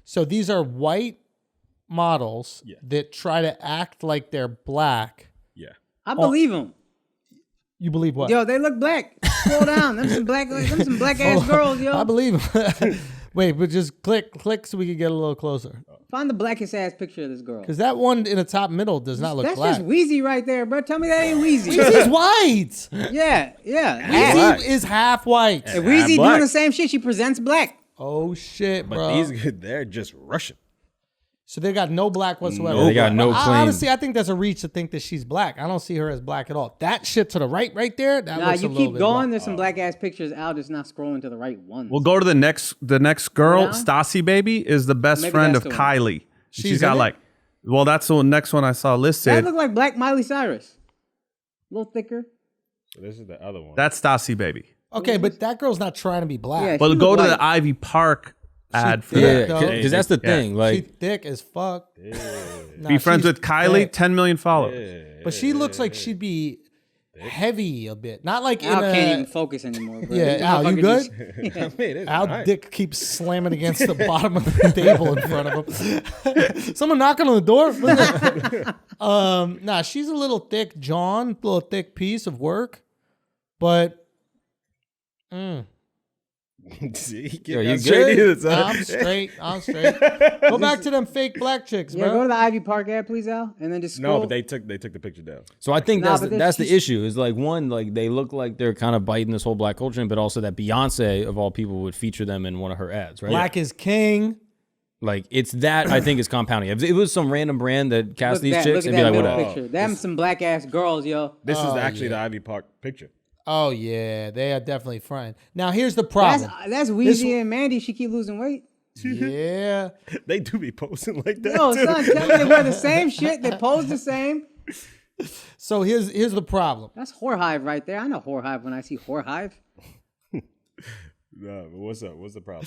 So these are white models that try to act like they're black. Yeah. I believe them. You believe what? Yo, they look black. Scroll down. Them some black ass girls, yo. I believe. Wait, but just click so we can get a little closer. Find the blackest ass picture of this girl. Because that one in the top middle does not look That's black. just Wheezy right there, bro. Tell me that ain't Wheezy. Wheezy's white. Yeah. Wheezy is half white. And Wheezy black. doing the same shit. She presents black. Oh shit, But bro. these, they're just Russian. So they got no black whatsoever. They got no claim. Honestly, I think that's a reach to think that she's black. I don't see her as black at all. That shit to the right there, that Nah, looks you a little keep bit going. black. There's some black ass pictures out. It's not scrolling to the right ones. We'll go to the next girl. Down? Stassi Baby is the best Maybe friend of that's the one. Kylie. She's in got it? like, well, that's the next one I saw that listed. look like Black Miley Cyrus. A little thicker. This is the other one. That's Stassi Baby. Okay, but that girl's not trying to be black. Yeah, But she go look to like- the Ivy Park ad for thick, that. though. because that's the thing. She's Like, thick as fuck. Nah, Be friends she's with Kylie, thick. 10 million followers. But she looks like she'd be heavy a bit. Not like Al in can't a... even focus anymore, bro. Yeah, This Al, you motherfucker good? just- I mean, it's Al nice. dick keeps slamming against the bottom of the table in front of him. Someone knocking on the door? Nah, she's a little thick, John, a little thick piece of work. But See, he Yo, get you that straight good? in, son. I'm straight. Go back to them fake black chicks, Yeah, go bro. to the Ivy Park ad, please, Al, and then just scroll. No, but they took the picture down. so I think Nah, but that's the she's- issue. Is like one, like they look like they're kind of biting this whole black culture, in, but also that Beyonce of all people would feature them in one of her ads, right? Black is king. Like it's that I think is compounding. If it was some random brand that cast these chicks, look it'd at be that like, middle whatever. picture. Them some black ass girls, yo. This is actually the Ivy Park picture. Oh, yeah. They are definitely fronting. Now, here's the problem. That's Weezy and Mandy. She keep losing weight. Yeah. They do be posting like that Yo, too. son, tell me they wear the same shit. They pose the same. So here's the problem. That's Whorehive right there. I know Whorehive when I see Whorehive. No, but what's up? What's the problem?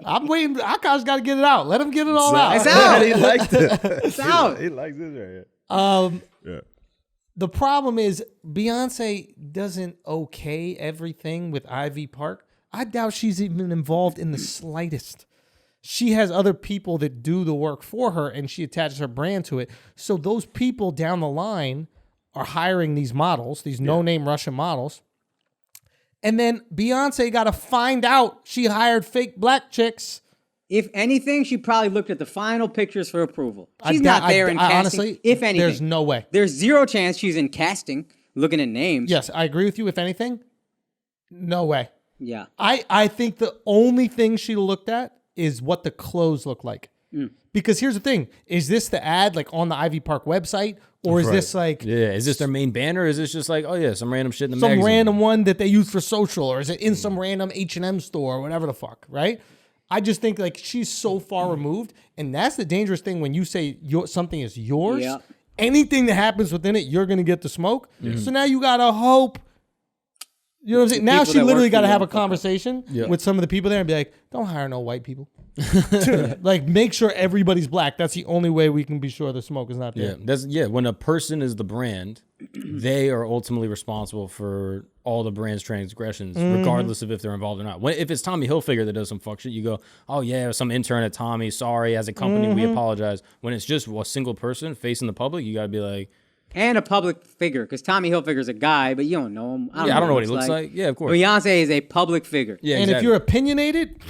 I'm waiting. Akaash got to get it out. Let him get it all out. It's out. he liked it. It's out. He likes this right here. Yeah. The problem is Beyonce doesn't okay everything with Ivy Park. I doubt she's even involved in the slightest. She has other people that do the work for her, and she attaches her brand to it. So those people down the line are hiring these models, these no-name Russian models. And then Beyonce got to find out she hired fake black chicks. If anything, she probably looked at the final pictures for approval. I She's doubt- not there in casting. honestly, if anything, there's no way. There's zero chance she's in casting, looking at names. Yes, I agree with you. If anything, no way. Yeah. I think the only thing she looked at is what the clothes look like. Because here's the thing. Is this the ad like on the Ivy Park website? Or is this like Yeah, is this their main banner? Or is this just like, oh yeah, some random shit in the some magazine? random one that they use for social? Or is it in some random H&M store or whatever the fuck, right? I just think like she's so far removed. And that's the dangerous thing when you say something is yours. Yeah. Anything that happens within it, you're going to get the smoke. So now you got to hope. You know what I'm saying? Now people she that literally work got to for you have a don't fuck up. conversation with some of the people there and be like, don't hire no white people. Like, make sure everybody's black. That's the only way we can be sure the smoke is not Yeah, there. when a person is the brand, they are ultimately responsible for all the brand's transgressions, regardless of if they're involved or not. If it's Tommy Hilfiger that does some fuck shit, you go, oh yeah, some intern at Tommy, sorry, as a company, we apologize. When it's just a single person facing the public, you gotta be like, And a public figure, because Tommy Hilfiger's a guy, but you don't know him. I don't know what he looks like. Yeah, of course. Beyonce is a public figure. Yeah, And if you're opinionated,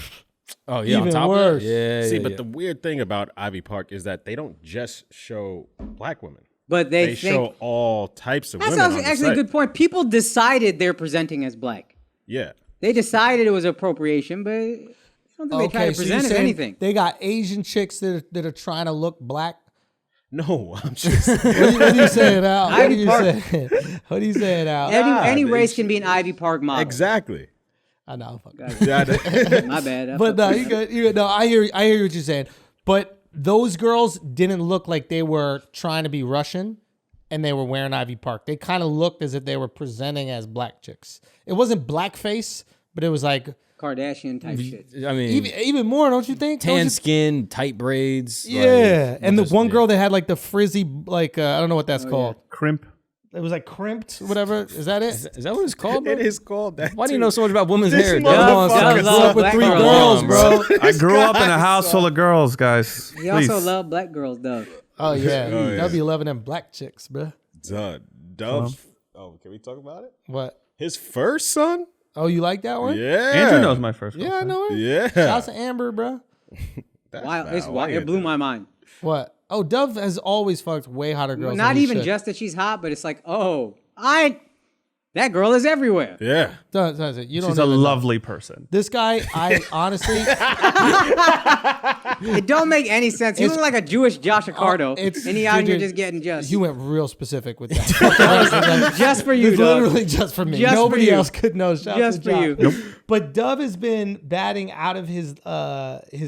oh yeah, even on top worse. of that, yeah, See, yeah, but yeah. the weird thing about Ivy Park is that they don't just show black women. But They think show all types of that's women. on the actually a site. good point. People decided they're presenting as black. Yeah. They decided it was appropriation, but I don't think they try to so you're present it as saying anything. they got Asian chicks that are trying to look black. No, I'm just. What are you saying, Al? What are Ivy you Park. saying? What are you saying, Al? Any they race can be an Ivy Park model. Exactly. I know. Fuck. Yeah, My bad. But no, you good. You good. No, I hear what you're saying. But those girls didn't look like they were trying to be Russian, and they were wearing Ivy Park. They kind of looked as if they were presenting as black chicks. It wasn't blackface, but it was like Kardashian type shit. I mean, even more, don't you think? Don't tan you- skin, tight braids. Yeah, and the just- one girl that had like the frizzy, like I don't know what that's called. Crimp. It was like crimped, whatever. Is that it? Is that what it's called? Bro? it is called that. Why do you too. know so much about women's This hair? motherfucker- Come on, son. I Grew love up with black 3 girls. girls, bro. I grew up in a house full of girls, guys. He also Please. love black girls, though. Oh yeah, Oh, yeah. that'd be loving them black chicks, bro. Dove. Oh, can we talk about it? What? His first son? Oh, you like that one? Yeah. Andrew knows my first Yeah, I girlfriend. know it. Yeah. Shouts to Amber, bro. Wow, foul. Why it you blew do my mind. What? Oh, Dove has always fucked way hotter girls. Not than he even should. just that she's hot, but it's like, That girl is everywhere. Yeah. Does it? You don't She's a even know. lovely person. This guy, I honestly, It don't make any sense. He look like a Jewish Josh Accardo, and he out here just getting just. You went real specific with that. Just for you, It's dog. literally just for me. Just for Nobody you. else could know. Shout out Just to for you. Josh. But Dove has been batting out of his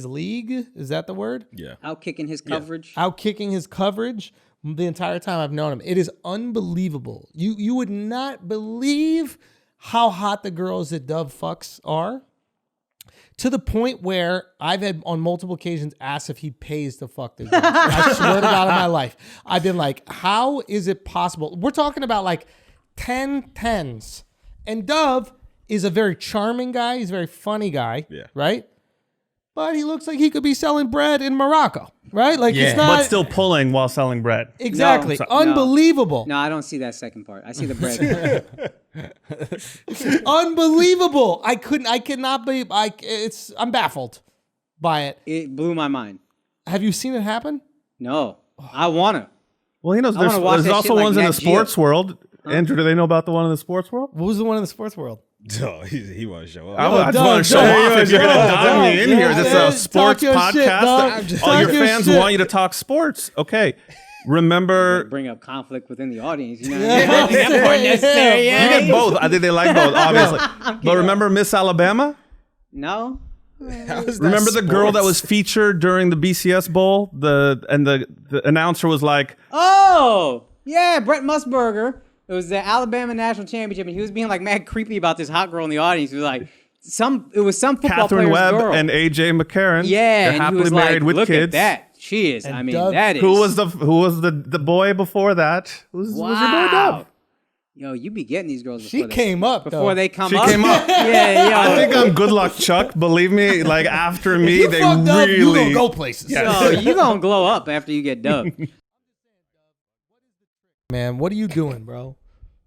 league. Is that the word? Yeah. Out kicking his coverage. Out kicking his coverage the entire time I've known him. It is unbelievable. You would not believe how hot the girls that Dove fucks are. To the point where I've had on multiple occasions asked if he pays to fuck the girls. I swear to God in my life. I've been like, how is it possible? We're talking about like 10 tens. And Dove is a very charming guy. He's a very funny guy. Yeah. Right? But he looks like he could be selling bread in Morocco. Right? Like it's not But still pulling while selling bread. exactly No. unbelievable. No, I don't see that second part. I see the bread. Unbelievable. I cannot believe I'm baffled by it. It blew my mind. Have you seen it happen? No, I wanna. Well, he knows wanna watch there's that also shit like ones in the Nat Geo. sports world. Andrew, do they know about the one in the sports world? What was the one in the sports world? No, he wants to show up. I just Dog, want to show dog, off if you're going to dive me in here. This is yeah, a sports talk your podcast. shit, dog. All Talk your your fans shit. want you to talk sports. Okay. Remember, Bring up conflict within the audience. You know what I mean? That part necessary. you Yeah. get both. I think they like both, obviously. But remember Miss Alabama? No. Remember the girl that was featured during the BCS Bowl? The announcer was like, Oh, yeah, Brett Musburger. It was the Alabama National Championship, and he was being like mad creepy about this hot girl in the audience. He was like, it was some football Catherine player's Webb girl. and AJ McCarron. Yeah, They're and happily he was married like, with look kids. at that. She is. And I mean, Doug- that is. Who was the boy before that? Was your boy Wow. Dove? Yo, you be getting these girls She before came up before though. they come She up. came up. Yeah, yo. I think I'm good luck, Chuck. Believe me, like after me, You they fucked up, you really gonna go places. Yo, you gonna glow up after you get dubbed. Man, what are you doing, bro?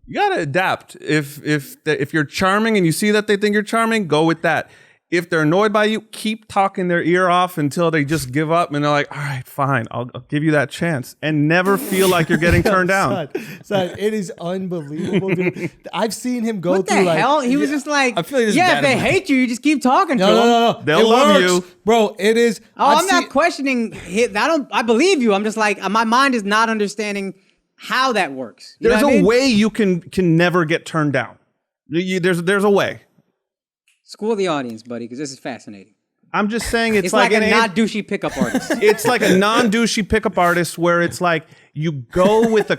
You gotta adapt. If you're charming and you see that they think you're charming, go with that. If they're annoyed by you, keep talking their ear off until they just give up and they're like, all right, fine, I'll give you that chance. And never feel like you're getting turned down. Son, it is unbelievable, dude. I've seen him go What the through like hell? He was just like, I feel like this is yeah, bad if they advice. hate you, you just keep talking to them. no. They'll It love works. you. Bro, it is. Oh, I've I'm not seen- questioning it. I believe you. I'm just like, my mind is not understanding how that works. You There's know what I a mean? way you can never get turned down. There's a way. School the audience, buddy, because this is fascinating. I'm just saying It's like an a not douchey pickup artist. it's like a non-douchey pickup artist where it's like you go with a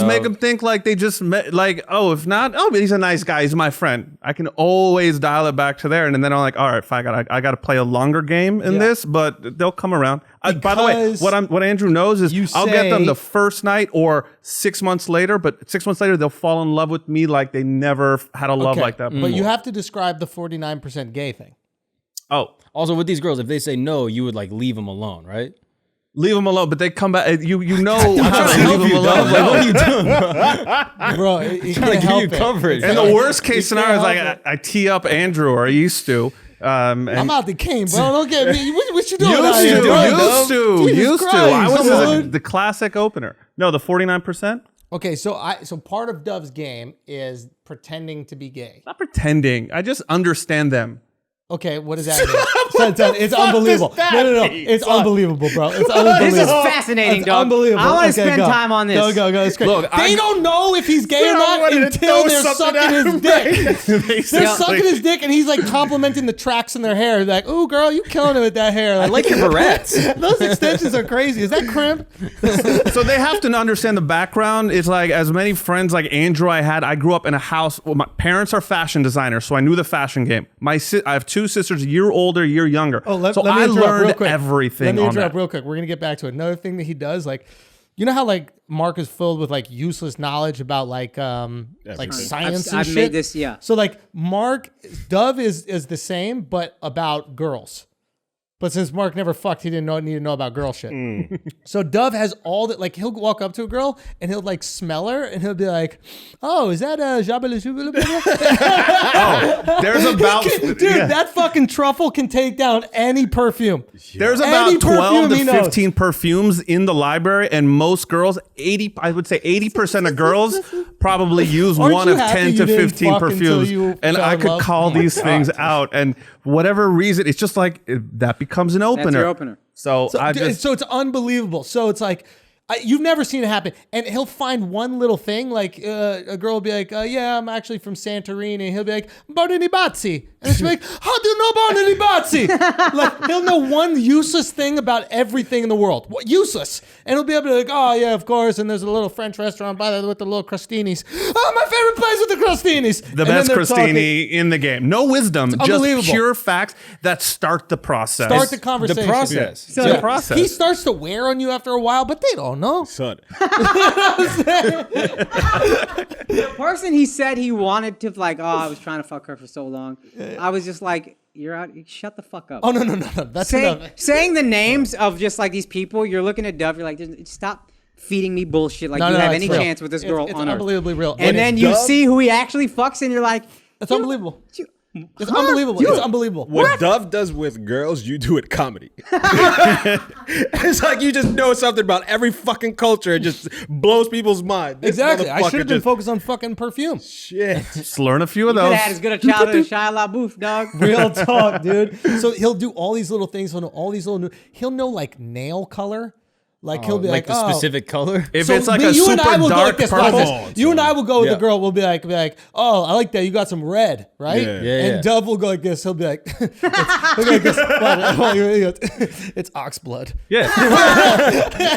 make them think like they just met, like, oh, if not, oh, but he's a nice guy, he's my friend. I can always dial it back to there, and then I'm like, all right, fine, I got to play a longer game in this, but they'll come around. By the way, Because what Andrew knows is you I'll get them say- the first night or 6 months later, but 6 months later they'll fall in love with me like they never had a love Okay, like that before. But you have to describe the 49% gay thing. Oh. Also, with these girls, if they say no, you would like leave them alone, right? Leave them alone, but they come back. You know, I'm trying to leave them alone. Like, what are you doing? Bro, you Trying can't to give help you it. coverage. And the worst case You scenario is can't like help I tee up Andrew, or I used to. And I'm out the game, bro. Don't get me. What you doing out used here, bro? to. Jesus I was Christ, dude. the classic opener. No, the 49%. Okay, so part of Dove's game is pretending to be gay. Not pretending. I just understand them. Okay, what does that mean? Son, it's unbelievable. No. It's unbelievable, bro. It's unbelievable. This is fascinating, It's dog. unbelievable. I want to Okay, spend go. time on this. Go. It's great. Look, they don't know if he's gay or not until they're sucking his dick. They're sucking his dick, and he's like complimenting the tracks in their hair. They're like, "Ooh, girl, you killing it with that hair." I like your barrettes. Those extensions are crazy. Is that crimp? So they have to understand the background. It's like as many friends like Andrew I had. I grew up in a house. Well, my parents are fashion designers, so I knew the fashion game. I have two sisters, a year older, a year younger. Oh, let so me I interrupt real learned quick. everything. Let me on interrupt that. real quick. We're gonna get back to it. Another thing that he does, like, you know how like Mark is filled with like useless knowledge about like science and I've shit. made this, yeah. So like Dove is the same, but about girls. But since Mark never fucked, he didn't need to know about girl shit. So Dove has all that. Like he'll walk up to a girl and he'll like smell her and he'll be like, "Oh, is that a jabba?" Oh, there's about Dude, that fucking truffle can take down any perfume. There's Any about 12 perfume he to knows. 15 perfumes in the library, and most girls, I would say 80% of girls probably use Aren't one you of happy 10 you to didn't 15 fuck until you perfumes. And fell I in could love? call Oh my these things out, and whatever reason, it's just like that becomes an opener. That's your opener. So So it's unbelievable. So it's like, you've never seen it happen. And he'll find one little thing, like a girl will be like, yeah, I'm actually from Santorini. And he'll be like, Barnini Bazzi. And she'll be like, how do you know Barnini Bazzi? Like, he'll know one useless thing about everything in the world. What, useless. And he'll be able to be like, oh, yeah, of course. And there's a little French restaurant by there with the little crostinis. Oh, my favorite place with the crostinis. the best crostini in the game. No wisdom, just unbelievable. pure facts that start the process. Start the conversation. The process. So the process. He starts to wear on you after a while, but they don't know. Son. The person he said he wanted to, like, oh, I was trying to fuck her for so long. I was just like, you're out. Shut the fuck up. Oh, no. That's enough. Saying the names of just like these people, you're looking at Dove, you're like, stop feeding me bullshit like No, you no, have it's any real. chance with this girl It's on earth. unbelievably real. And then you see who he actually fucks, and you're like, It's unbelievable. It's unbelievable. It's unbelievable. What Dove does with girls, you do at comedy. It's like you just know something about every fucking culture. It just blows people's mind. This Exactly. I should have been motherfucker focused on fucking perfume. Shit. Just learn a few of could those. have had as good a childhood as Shia LaBeouf, dog. Real talk, dude. So he'll do all these little things. He'll know all these little. He'll know like nail color. Like he'll be like, the oh. specific color. If So it's like me- a you and I super will go dark like this. purple. Watch this. You and I will go with Yeah. the girl. We'll be like, oh, I like that. You got some red, right? Yeah. Yeah, And yeah. Dove will go like this. He'll be like, he'll go like this. It's ox blood. Yeah.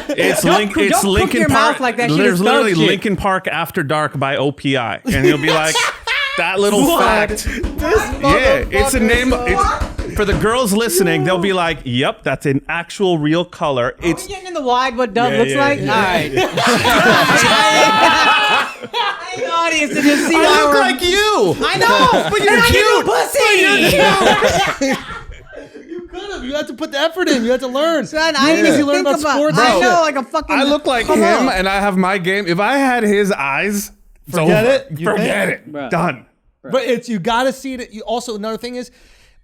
It's Don't cook Lincoln your Park. mouth like that shit There's is literally thug shit. Lincoln Park After Dark by OPI. And he'll be like, that little fact. Yeah, it's a name. For the girls listening, they'll be like, yep, that's an actual real color. Are we getting in the wide what Dove looks like? yeah. All right. I need the audience to just see I why look we're... like you. I know, but you're cute. Pussy. You could have. You had to put the effort in. You had to learn. Son, I Even didn't if you even learn think about about. sports. I and know, shit. like a fucking. I look like Come him, on. and I have my game. If I had his eyes, it's Forget over. it? You Forget think? it. Bruh. Done. But it's you got to see it. You also another thing is,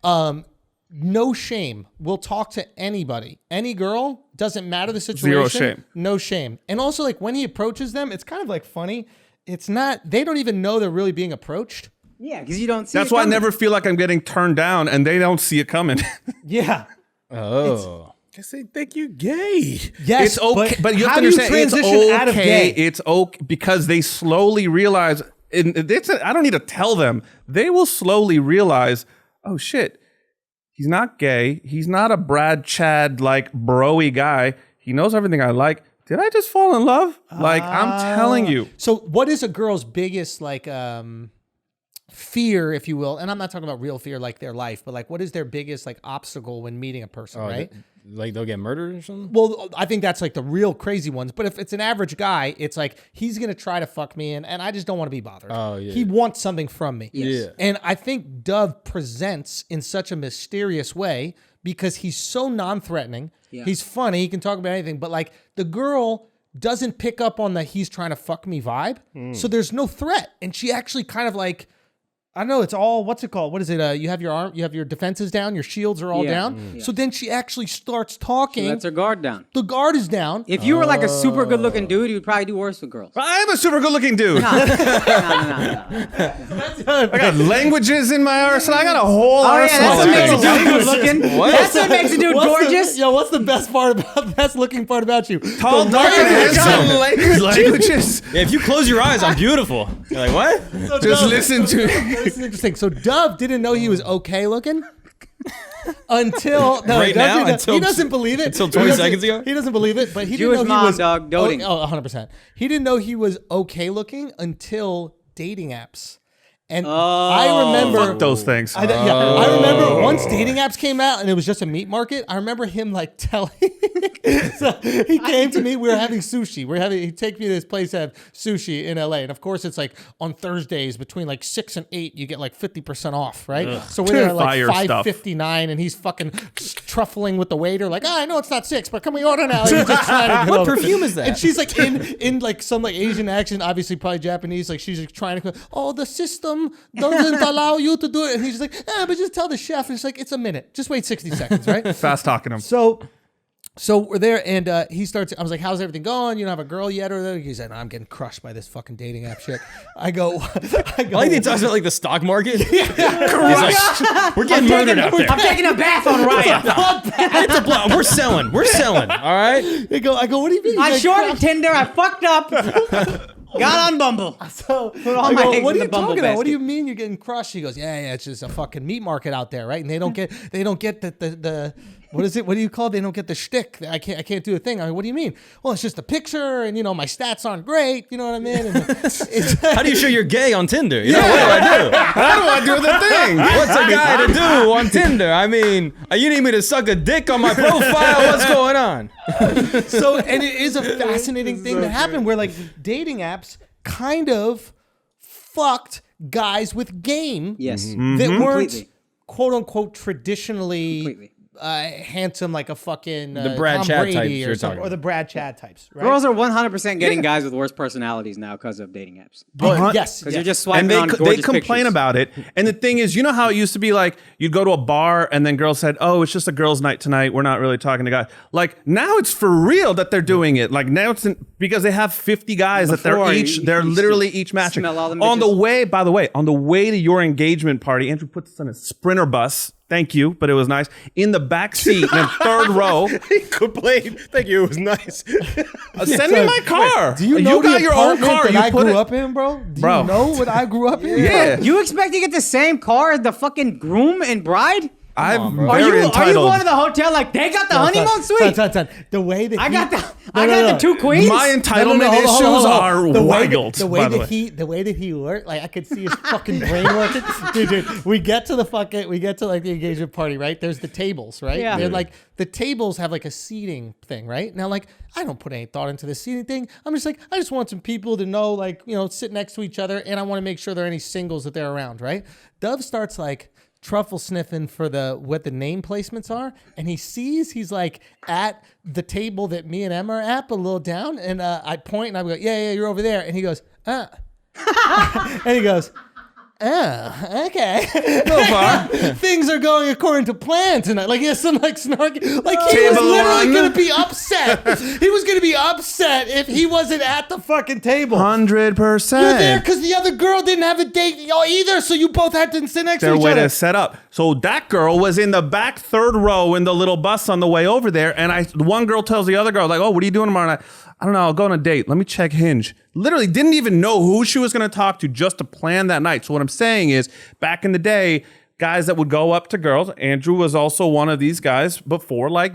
no shame. We'll talk to anybody, any girl. Doesn't matter the situation. Zero shame. No shame. And also, like when he approaches them, it's kind of like funny. It's not. They don't even know they're really being approached. Yeah, because you don't see. That's it why I coming. never feel like I'm getting turned down, and they don't see it coming. Yeah. Oh. Guess they think you gay. Yes. It's okay, but you have how to do understand it's transition okay. out of gay? It's okay because they slowly realize. I don't need to tell them. They will slowly realize. Oh shit, he's not gay. He's not a Brad Chad like bro-y guy. He knows everything I like. Did I just fall in love? Like I'm telling you. So, what is a girl's biggest like fear, if you will? And I'm not talking about real fear like their life, but like what is their biggest like obstacle when meeting a person, right? Like they'll get murdered or something? Well, I think that's like the real crazy ones. But if it's an average guy, it's like he's gonna try to fuck me, and I just don't want to be bothered. Oh, yeah. He wants something from me. Yeah. And I think Dove presents in such a mysterious way because he's so non-threatening. Yeah. He's funny. He can talk about anything. But like the girl doesn't pick up on the he's trying to fuck me vibe. So there's no threat, and she actually kind of like. I know it's all, what's it called? What is it? You have your defenses down, your shields are all Yeah. down. So then she actually starts talking. That's her guard down. The guard is down. If you were like a super good looking dude, you'd probably do worse with girls. I am a super good-looking dude. No. I got languages in my arsenal. I got a whole Oh yeah, arsenal. that's what makes a of dude things. good looking. That's what makes a dude gorgeous. What's the best part about, best looking part about you? Tall, dark, and handsome. Languages. Yeah, if you close your eyes, I'm beautiful. You're like, what? Just listen to. This is interesting. So Dove didn't know he was okay looking until Right now? he doesn't believe it until He 20 doesn't- seconds ago? He doesn't believe it, but he Jewish didn't know he mom, was dog, doting. Oh, 100%. He didn't know he was okay looking until dating apps. And I remember Fuck those things. I remember once dating apps came out and it was just a meat market. I remember him like telling. So he came to me. We were having sushi. He'd take me to this place to have sushi in LA, and of course it's like on Thursdays between like 6 and 8, you get like 50% off, right? Ugh. So we're there at like $5.59, and he's fucking truffling with the waiter, like, I know it's not 6, but can we order now? He's just trying to get What over. perfume is that? And she's like in like some like Asian accent, obviously probably Japanese. Like she's like trying to, the system doesn't allow you to do it. And he's just like, but just tell the chef. And it's like, it's a minute. Just wait 60 seconds, right? Fast talking him. So we're there, and he starts. I was like, "How's everything going? You don't have a girl yet?" Or he said, "I'm getting crushed by this fucking dating app shit." I go. I like he talks about like the stock market. He's like, we're getting murdered out there. I'm taking a bath on Riot. We're selling. All right. I go. What do you mean? I shorted Tinder. I fucked up. Got on Bumble. So put all my eggs what in are the you Bumble talking about? basket. What do you mean you're getting crushed? He goes, yeah, it's just a fucking meat market out there, right? And they don't get the what is it? What do you call it? They don't get the shtick. I can't do a thing. I mean, what do you mean? Well, it's just a picture, and my stats aren't great. You know what I mean? And How do you show you're gay on Tinder? What do I do? How do I do the thing? What's a guy to do on Tinder? I mean, you need me to suck a dick on my profile? What's going on? So, and it is a fascinating thing that happened where like dating apps kind of fucked guys with game Yes. that Completely. weren't quote unquote traditionally Completely. handsome like a fucking The Brad Tom Chad Brady types or you're something, talking or the Brad Chad types, right? Girls are 100% getting guys with worse personalities now because of dating apps. Yes, Because yes. you're just swiping And they on they gorgeous complain pictures. about it. And the thing is, you know how it used to be like you'd go to a bar and then girls said, "Oh, it's just a girls' night tonight. We're not really talking to guys." Like now it's for real that they're doing it. Like now it's because they have 50 guys that Before, they're you literally used to each matching. smell all the On the bitches. way, by the way, on the way to your engagement party, Andrew put this on a Sprinter bus. Thank you, but it was nice. In the back seat, in the third row. He complained. Thank you. It was nice. Send me my car. Do you know got the your own apartment car? that You I put grew it. up in, bro? Do Bro. you know what I grew up in? Yeah. You expect to get the same car as the fucking groom and bride? I'm Are you very entitled. going to the hotel like they got the honeymoon suite? Son. The way that I he- got the No, I no, got no. the two queens. My entitlement hold issues on. are The way wild. that- the way that he worked, like I could see his fucking brain working. Dude, we get to like the engagement party, right? There's the tables, right? Yeah. They're like the tables have like a seating thing, right? Now, like I don't put any thought into the seating thing. I'm just like I just want some people to know, like sit next to each other, and I want to make sure there are any singles that they're around, right? Dove starts like truffle sniffing for what the name placements are, and he's like at the table that me and Emma are at, a little down, and I point and I go, yeah, you're over there, and he goes, and he goes, oh, okay. So far. Things are going according to plan tonight. Like he has some like snarky, like he was Table literally one. gonna be upset. He was gonna be upset if he wasn't at the fucking table. 100%. You're there because the other girl didn't have a date either, so you both had to sit next to Their each way other. to set up. So that girl was in the back third row in the little bus on the way over there, and one girl tells the other girl, like, "Oh, what are you doing tomorrow night?" "I don't know. I'll go on a date. Let me check Hinge." Literally didn't even know who she was going to talk to just to plan that night. So what I'm saying is, back in the day, guys that would go up to girls, Andrew was also one of these guys before, like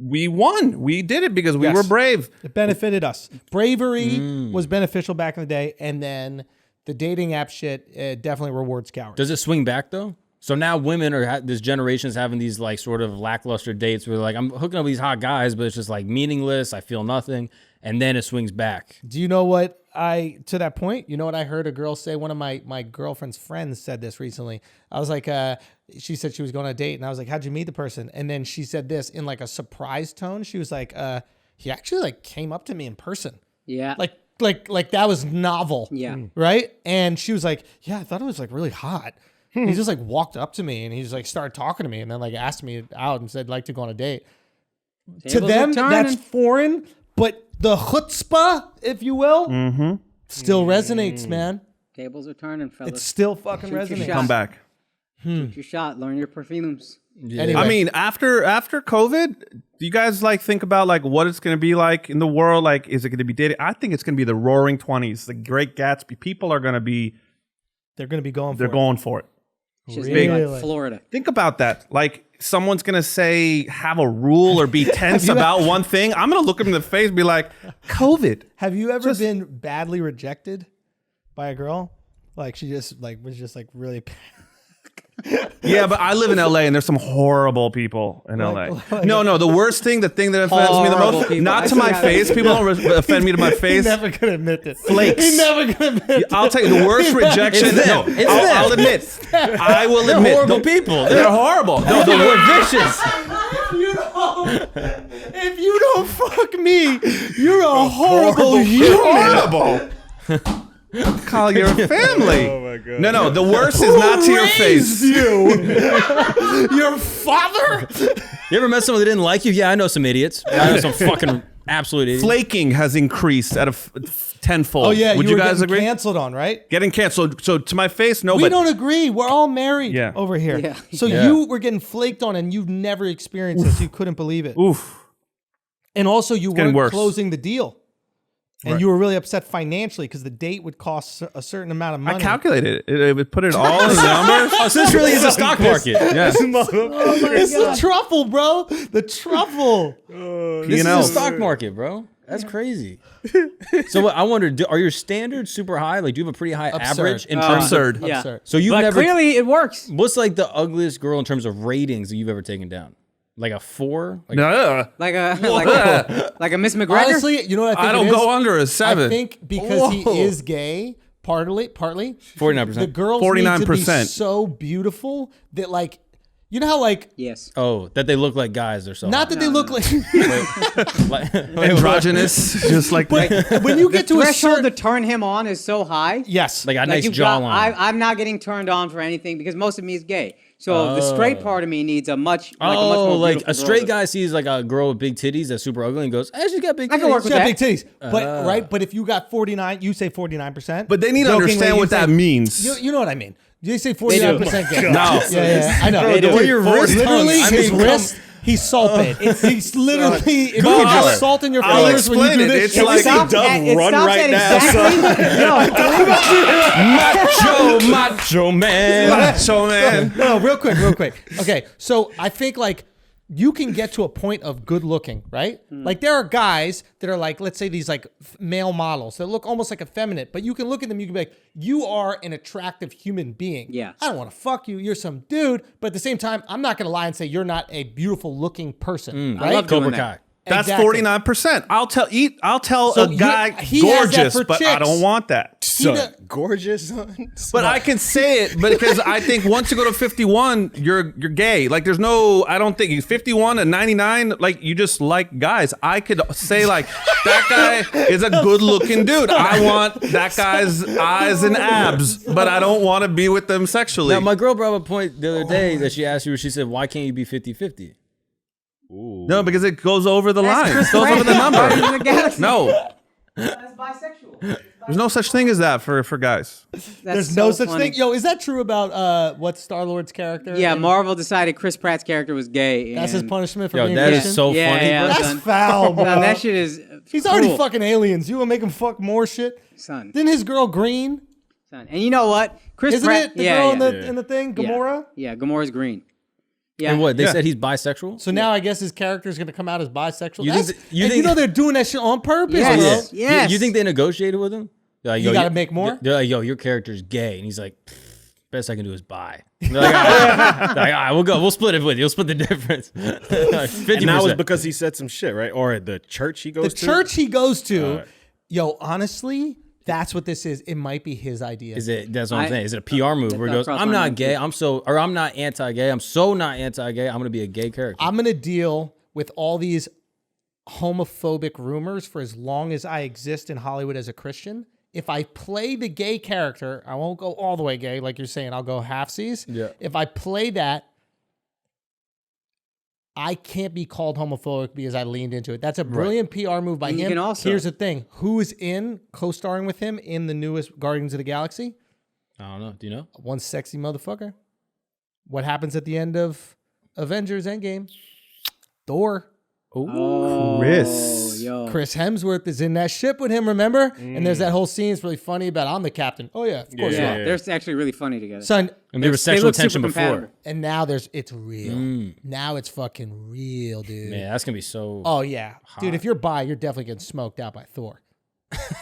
we won. We did it because we were brave. It benefited us. Bravery was beneficial back in the day, and then the dating app shit definitely rewards cowards. Does it swing back though? So now women this generation's having these like sort of lackluster dates where like I'm hooking up with these hot guys, but it's just like meaningless. I feel nothing, and then it swings back. Do you know what to that point, you know what I heard a girl say? One of my girlfriend's friends said this recently. I was like, she said she was going on a date, and I was like, how'd you meet the person? And then she said this in like a surprise tone. She was like, he actually like came up to me in person. Yeah. Like that was novel. Yeah. Right? And she was like, yeah, I thought it was like really hot. He just like walked up to me and he's like started talking to me and then like asked me out and said like to go on a date. To Tables them, are turning. that's foreign, but the chutzpah, if you will, still resonates, man. Tables are turning, fellas. It still fucking Shoot your resonates. shot. Come back. Shoot your shot. Learn your perfumes. Anyway, I mean, after COVID, do you guys like think about like what it's going to be like in the world? Like, is it going to be dating? I think it's going to be the Roaring 20s, the Great Gatsby. People are going to be, they're going to be going for they're it. going for it. Just Really? like Florida. Think about that. Like someone's going to say, have a rule or be tense about one thing. I'm going to look them in the face and be like, COVID. Have you ever been badly rejected by a girl? Like she just like was just like really. Yeah, but I live in LA and there's some horrible people in LA. No, the worst thing, the thing that offends me the Horrible most, people. not I to my forgot. face. People don't offend me to my He's face. never gonna admit this. Flakes. He's never gonna admit. I'll tell you the worst rejection. It's them. No, It's I'll them. admit. I will They're admit. horrible people. They're horrible. No, the We're vicious. If you don't fuck me, you're a horrible human. horrible. Call your family. Oh my god. No, the worst is not to your face. You, your father. You ever met someone that didn't like you? Yeah, I know some idiots. I know some fucking absolute idiots. Flaking has increased at a tenfold. Oh yeah, would you were guys getting agree? canceled on, right? Getting canceled. So to my face, no. We but don't agree. We're all married Yeah. over here. Yeah. So Yeah. you were getting flaked on, and you've never experienced this. You couldn't believe it. oof. And also, you getting weren't worse. closing the deal, and Right. you were really upset financially because the date would cost a certain amount of money. I calculated it. It would put it all in the numbers. Oh, so this really is a stock market. Yeah. It's the truffle, bro. The truffle. This is P&L. a stock market, bro. That's crazy. So what, I wonder, are your standards super high? Like, do you have a pretty high Absurd. average in terms Absurd. of... Yeah. Absurd. So you've But never... clearly it works. What's like the ugliest girl in terms of ratings that you've ever taken down? Like a 4? Like, No, Like a Miss McGregor. Honestly, you know what I think I don't it is? go under a 7. I think because he Whoa. is gay, partly, 49%. the girls need to be 49%. so beautiful that like, you know how like, yes. Oh, that they look like guys or something. not that they look like, like, androgynous, just like but when you get to a Threshold to certain, turn him on is so high. yes, like a Like nice you've got- jawline. I'm not getting turned on for anything because most of me is gay. So the straight part of me needs a much Oh, like a much more like beautiful a straight girl. guy sees like a girl with big titties that's super ugly and goes, "Hey, she's got big titties." I can work she with got that. big titties, but right, but if you got 49, you say 49%. But they need to Jokingly, understand you what that say- means. You know what I mean? You say 49% gay. No. Yeah, I know. They do. Dude, Or your wrist literally, tongues. I his mean, wrist, he's salted. He's literally, if you Google have it. salt in your I'll fingers when you explain do it. this It's shit, like- Stops Dove at- it run stops right at now, exactly, macho man. Macho man. No, real quick. Okay, so I think like you can get to a point of good looking, right? Like there are guys that are like, let's say these like male models that look almost like effeminate, but you can look at them, you can be like, you are an attractive human being. Yeah. I don't want to fuck you. You're some dude, but at the same time, I'm not going to lie and say you're not a beautiful looking person, right? I love doing Cobra that. Kai. That's Exactly. 49%. I'll tell So a guy he has that gorgeous, for but I chicks. don't want that. Son, He gorgeous, son. But I can say it, but because I think once you go to 51, you're gay. Like there's no, I don't think 51 and 99, like you just like guys. I could say like that guy is a good looking dude. I want that guy's eyes and abs, but I don't want to be with them sexually. Now, my girl brought up a point the other day that she asked you. She said, "Why can't you be 50-50?" No, because it goes over the line. It Chris goes over the Pratt. Guardians of number. the Galaxy. No, That's bisexual. there's no such thing as that for guys. There's no such thing. Yo, is that true about what's Star-Lord's character? Yeah, And Marvel decided Chris Pratt's character was gay. That's his and- punishment for Yo, being that Christian? is so Yeah, funny, yeah. bro. That's Son. foul, bro. Son, that shit is. He's already cruel. fucking aliens. You gonna make him fuck more shit? Son. Didn't his girl green? Son. And you know what? Chris Isn't Pratt. it the yeah, girl yeah. in the thing, Yeah. Gamora? Yeah, Gamora's green. Yeah. And what they Yeah. said he's bisexual. So now I guess his character is gonna come out as bisexual. You That's- think that- you and think- you know they're doing that shit on purpose, Yes. bro. Yes. Yes. You think they negotiated with him? They're like, You "Yo, gotta make more?" They're like, "Yo, your character's gay," and he's like, "Best I can do is bi." They're like, all right, we'll go. We'll split it with you. We'll split the difference. 50%. And that was because he said some shit, right? Or the church he goes The to. church he goes to, yo, honestly, that's what this is. It might be his idea. Is it? That's what I'm saying. Is it a PR move where he that goes, crossed "I'm my not mind, gay. too. I'm not anti-gay. I'm so not anti-gay. I'm gonna be a gay character." I'm gonna deal with all these homophobic rumors for as long as I exist in Hollywood as a Christian. If I play the gay character, I won't go all the way gay, like you're saying. I'll go halfsies. Yeah. If I play that, I can't be called homophobic because I leaned into it. That's a brilliant PR move by And you him. can also- Here's the thing: who is in co-starring with him in the newest Guardians of the Galaxy? I don't know. Do you know? One sexy motherfucker. What happens at the end of Avengers Endgame? Thor. Oh, Chris. yo. Chris Hemsworth is in that ship with him, remember? And there's that whole scene. It's really funny about I'm the captain. Oh yeah, of course you Yeah, are. they're actually really funny together. Son, And there was They sexual look super tension before. compatible. and now it's real. Now it's fucking real, dude. Man, that's gonna be so. Oh yeah. Dude, if you're bi, you're definitely getting smoked out by Thor.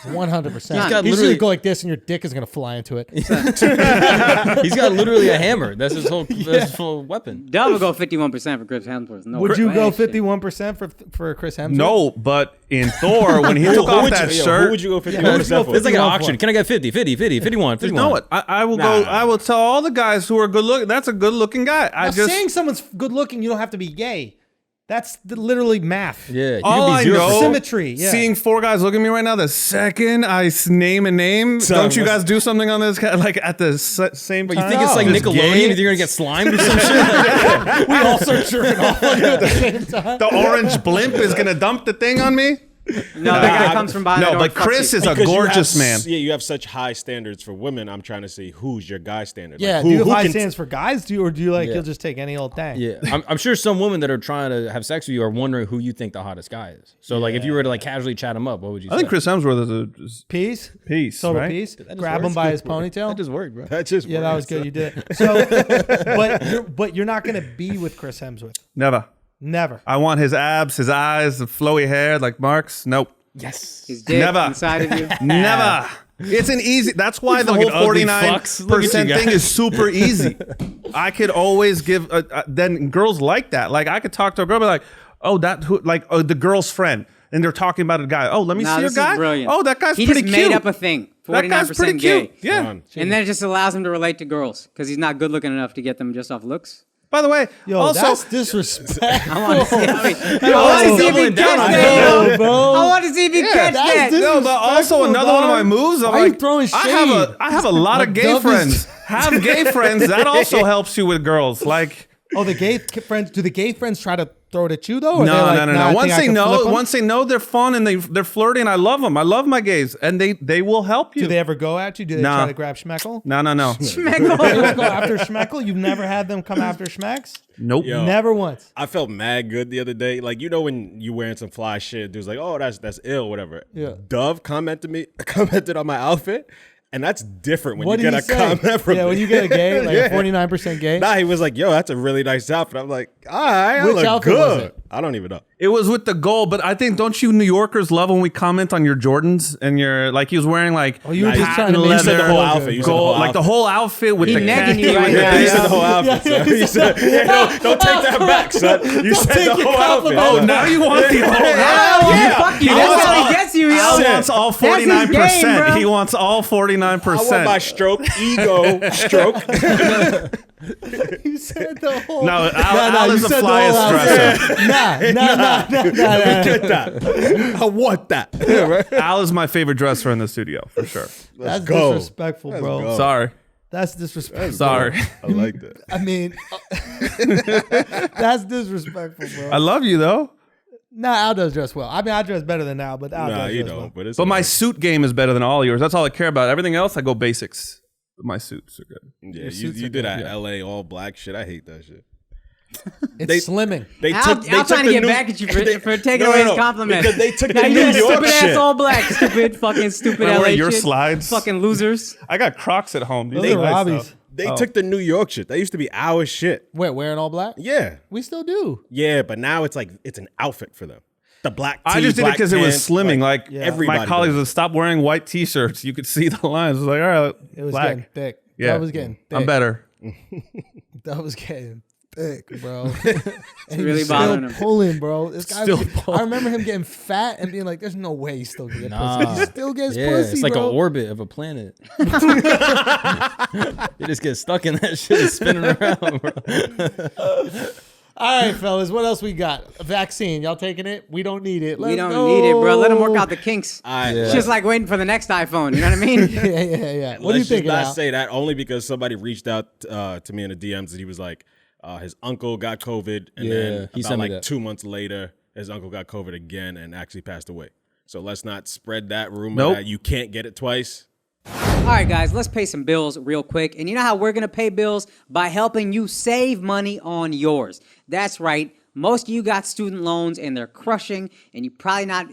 100%. got He's going to literally- go like this, and your dick is going to fly into it. He's got literally a hammer. That's his whole, that's his full weapon. Dub will go 51% for Chris Hemsworth. No Would you go question. 51% for Chris Hemsworth? No, but in Thor, when he took off that Who shirt, would you go 51% for? It's like an 51 auction. Can I get 50, 50, 50, 51, 51? know what? I will go. I will tell all the guys who are good looking. That's a good looking guy. Now, saying someone's good looking, you don't have to be gay. That's literally math. Yeah. all I know, Symmetry, yeah. seeing 4 guys look at me right now. The second I name a name, don't you guys do something on this like at the same time? You think it's like Just Nickelodeon? gay? You're gonna get slimed or some shit? We all start jerking off on you at the same time. The orange blimp is gonna dump the thing on me? No, that guy comes from behind the No, door but and fucks Chris you. is a Because you gorgeous have man. Yeah, you have such high standards for women. I'm trying to see who's your guy standard. Yeah, Like, do you have who high can- standards for guys? Or do you like, Yeah. you'll just take any old thing? Yeah, I'm sure some women that are trying to have sex with you are wondering who you think the hottest guy is. So, like, if you were to like casually chat him up, what would you say? I think Chris Hemsworth is Peace? a piece. Total right? peace? Grab him by his ponytail? That just worked, bro. That just Yeah, that was works. good. You did it. So, but you're not going to be with Chris Hemsworth. Never. Never. I want his abs, his eyes, the flowy hair like Mark's. Nope. Yes. His dick Never. inside of you. Never. It's an easy. That's why the Fucking whole ugly fucks. Look at you 49% thing guys. is super easy. I could always give. Then girls like that. Like I could talk to a girl, be like, "Oh, that who? Like the girl's friend," and they're talking about a guy. Oh, let me Nah, see your this guy. is brilliant. Oh, that guy's he pretty just cute. made up a thing. That guy's 49% pretty gay. cute. Yeah. Done. And then it just allows him to relate to girls because he's not good looking enough to get them just off looks. By the way, Yo, also that's disrespectful. I want to see how he, Yo, I want to see if he doubling down catch on that. Yo, bro. I want to see if he catch that. that's no, but also disrespectful, another one of my dog. moves. I'm Why are you like, throwing I have a lot of My gay dub is- friends. Have gay friends. That also helps you with girls. Like. Oh, the gay friends. Do the gay friends try to throw it at you though? Or No, they're like, no. "Nah, I Once think I they can flip know, 'em"? once they know they're fun and they're flirty, and I love them. I love my gays, and they will help you. Do they ever go at you? Do they Nah. try to grab Schmeckle? No. They don't go after Schmeckle. You've never had them come after Schmecks? Nope. Yo. Never once. I felt mad good the other day. Like, you know when you wearing some fly shit, dude's like, "Oh, that's ill," whatever. Yeah. Dove commented on my outfit, and that's different when What you did get he a say? comment from Yeah, me. when you get a gay, like Yeah. a 49% gay. Nah, he was like, "Yo, that's a really nice outfit." I'm like, "All right, I Which look outfit was good." it? I don't even know. It was with the goal, but I think don't you New Yorkers love when we comment on your Jordans and your like he was wearing like Oh, you were just patent trying to make You said the leather, whole outfit. You said the gold, whole like the outfit. whole outfit with He the negging you khaki right with now. the- You said the whole outfit, son. You said, don't take that back, son. You said take the your whole outfit. compliment. Oh, now you want the whole Hell yeah, fuck you. He That's wants how all- he gets you, He yo. wants all That's his game, 49%. bro. He wants all I want my 49%. stroke, ego stroke. You said the whole. No, Al you is the said flyest whole outfit. dresser. Nah. Get that. I want that. Yeah, right? Al is my favorite dresser in the studio for sure. That's go. disrespectful, bro. go. Sorry. That's disrespectful. Sorry. I like that. I mean, that's disrespectful, bro. I love you though. Nah, Al does dress well. I mean, I dress better than Al, but Al Nah, does you dress know, well. but it's But my alright. suit game is better than all yours. That's all I care about. Everything else, I go basics. But my suits are good. Yeah, you suits are did good, that yeah. LA all black shit. I hate that shit. It's slimming. They Al they trying to the get new- back at you they- for taking No, away no, his no. compliment. Because they took Now the you New got York stupid ass shit. all black, stupid Am I LA wearing your shit. slides? Fucking losers. I got Crocs at home. These Those are are nice, Robbie's. though. They took the New York shit. That used to be our shit. Wait, wearing all black? Yeah. We still do. Yeah, but now it's like it's an outfit for them. The black tee, I just did it black because it was pants, slimming. Like everybody my colleagues does. would stop wearing white T-shirts. You could see the lines. I was like, all right, It was black. getting thick. Yeah, That was getting thick. I'm better. That was getting thick, bro. And really he's bothering him. still pulling, bro. This guy, Still I remember him getting fat and being like, "There's no way he still gets Nah. pussy. He still gets Yeah, pussy, it's like bro." an orbit of a planet. You just get stuck in that shit and spinning around, bro. All right, fellas, what else we got? A vaccine. Y'all taking it? We don't need it. We Let's don't go. need it, bro. Let him work out the kinks. Yeah. It's just like waiting for the next iPhone. You know what I mean? Yeah. What do you Let's think, just not Al? say that only because somebody reached out to me in the DMs and he was like, his uncle got COVID, and Yeah, then he about sent me like that. 2 months later, his uncle got COVID again and actually passed away. So let's not spread that rumor Nope. that you can't get it twice. All right, guys, let's pay some bills real quick. And you know how we're going to pay bills? By helping you save money on yours. That's right. Most of you got student loans and they're crushing, and you probably not.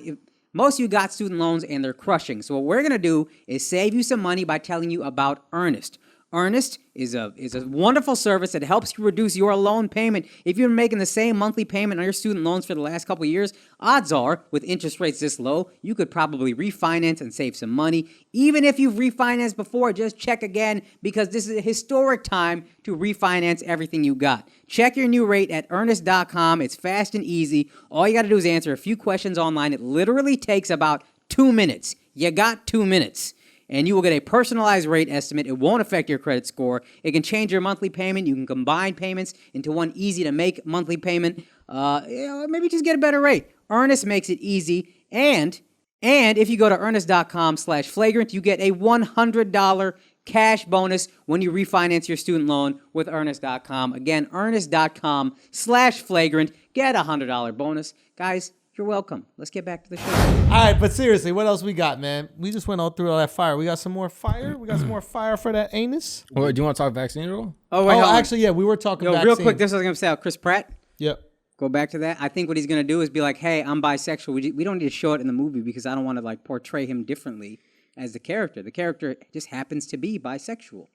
Most of you got student loans and they're crushing. So what we're going to do is save you some money by telling you about Earnest. Earnest is a wonderful service that helps you reduce your loan payment. If you're making the same monthly payment on your student loans for the last couple of years, odds are, with interest rates this low, you could probably refinance and save some money. Even if you've refinanced before, just check again, because this is a historic time to refinance everything you got. Check your new rate at earnest.com. It's fast and easy. All you got to do is answer a few questions online. It literally takes about 2 minutes. You got 2 minutes. And you will get a personalized rate estimate. It won't affect your credit score. It can change your monthly payment. You can combine payments into one easy-to-make monthly payment. Maybe just get a better rate. Earnest makes it easy. And if you go to earnest.com/flagrant, you get a $100 cash bonus when you refinance your student loan with earnest.com. Again, earnest.com/flagrant. Get a $100 bonus. Guys, you're welcome. Let's get back to the show. All right, but seriously, what else we got, man? We just went all through all that fire. We got some more fire? We got some more fire for that anus? do you want to talk vaccine at all? Oh, wait, hold on. Actually, yeah, we were talking Yo, vaccine. real quick, this is what I was going to say. Chris Pratt. Yep. Go back to that. I think what he's going to do is be like, hey, I'm bisexual. We don't need to show it in the movie because I don't want to like portray him differently as the character. The character just happens to be bisexual.